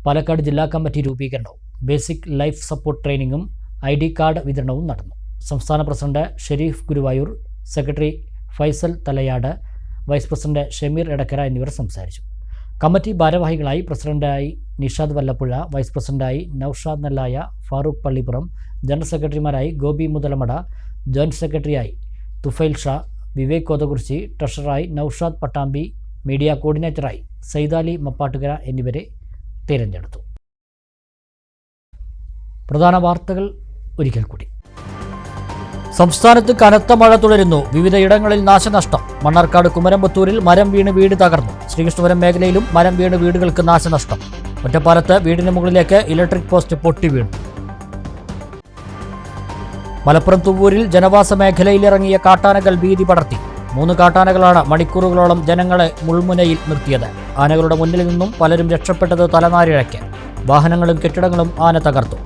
Palakkad ജില്ലാ കമ്മിറ്റി രൂപീകരണവും ബേസിക് ലൈഫ് സപ്പോർട്ട് ട്രെയിനിങ്ങും ID കാർഡ് വിതരണവും നടന്നു. സംസ്ഥാന president Sharif Guruvayur, secretary Faisal Thalayad, vice president Shameer Edakkara എന്നിവർ സംസാരിച്ചു. കമ്മിറ്റി ഭാരവാഹികളായി പ്രസിഡന്റായി നിഷാദ് വല്ലപ്പുഴ, വൈസ് പ്രസിഡന്റായി നൌഷാദ് നെല്ലായ, ഫാറൂഖ് പള്ളിപ്പുറം, ജനറൽ സെക്രട്ടറിമാരായി ഗോപി മുതലമട, ജോയിന്റ് സെക്രട്ടറിയായി തുഫൈൽ ഷാ, വിവേക് കോതകുറിശി, ട്രഷററായി നൌഷാദ് പട്ടാമ്പി, മീഡിയ കോർഡിനേറ്ററായി സൈദാലി മപ്പാട്ടുകര എന്നിവരെ തിരഞ്ഞെടുത്തു. പ്രധാന വാർത്തകൾ ഒരിക്കൽ കൂടി. സംസ്ഥാനത്ത് കനത്ത മഴ തുടരുന്നു. വിവിധയിടങ്ങളിൽ നാശനഷ്ടം. മണ്ണാർക്കാട് കുമരമ്പത്തൂരിൽ മരം വീണ് വീട് തകർന്നു. ശ്രീകൃഷ്ണപുരം മേഖലയിലും മരം വീണ് വീടുകൾക്ക് നാശനഷ്ടം. ഒറ്റപ്പാലത്ത് വീടിന് മുകളിലേക്ക് ഇലക്ട്രിക് പോസ്റ്റ് പൊട്ടി വീണു. മലപ്പുറം തുവ്വൂരിൽ ജനവാസ മേഖലയിലിറങ്ങിയ കാട്ടാനകൾ ഭീതി പടർത്തി. 3 കാട്ടാനകളാണ് മണിക്കൂറുകളോളം ജനങ്ങളെ മുൾമുനയിൽ നിർത്തിയത്. ആനകളുടെ മുന്നിൽ നിന്നും പലരും രക്ഷപ്പെട്ടത് തലനാരിഴയ്ക്ക്. വാഹനങ്ങളും കെട്ടിടങ്ങളും ആന തകർത്തു.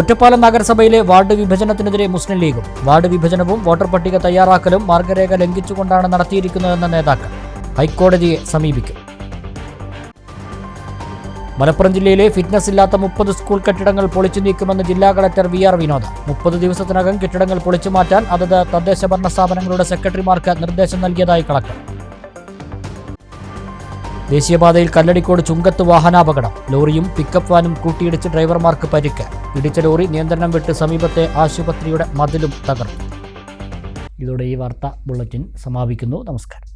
ഒറ്റപ്പാലം നഗരസഭയിലെ വാർഡ് വിഭജനത്തിനെതിരെ മുസ്ലിം ലീഗും. വാർഡ് വിഭജനവും വോട്ടർ പട്ടിക തയ്യാറാക്കലും മാർഗരേഖ ലംഘിച്ചുകൊണ്ടാണ് നടത്തിയിരിക്കുന്നതെന്ന നേതാക്കൾ ഹൈക്കോടതിയെ സമീപിക്കും. മലപ്പുറം ജില്ലയിലെ ഫിറ്റ്നസ് ഇല്ലാത്ത 30 സ്കൂൾ കെട്ടിടങ്ങൾ പൊളിച്ചു നീക്കുമെന്ന് ജില്ലാ കളക്ടർ VR വിനോദ്. 30 ദിവസത്തിനകം കെട്ടിടങ്ങൾ പൊളിച്ചു മാറ്റാൻ അതത് തദ്ദേശ ഭരണ സ്ഥാപനങ്ങളുടെ സെക്രട്ടറിമാർക്ക് നിർദ്ദേശം നൽകിയതായി കളക്ടർ. ദേശീയപാതയിൽ കല്ലടിക്കോട് ചുങ്കത്ത് വാഹനാപകടം. ലോറിയും പിക്കപ്പ് വാനും കൂട്ടിയിടിച്ച് ഡ്രൈവർമാർക്ക് പരിക്ക്. ഇടിച്ച ലോറി നിയന്ത്രണം വിട്ട് സമീപത്തെ ആശുപത്രിയുടെ മതിലും തകർന്നു. ഇതോടെ ഈ വാർത്താ ബുള്ളറ്റിൻ സമാപിക്കുന്നു. നമസ്കാരം.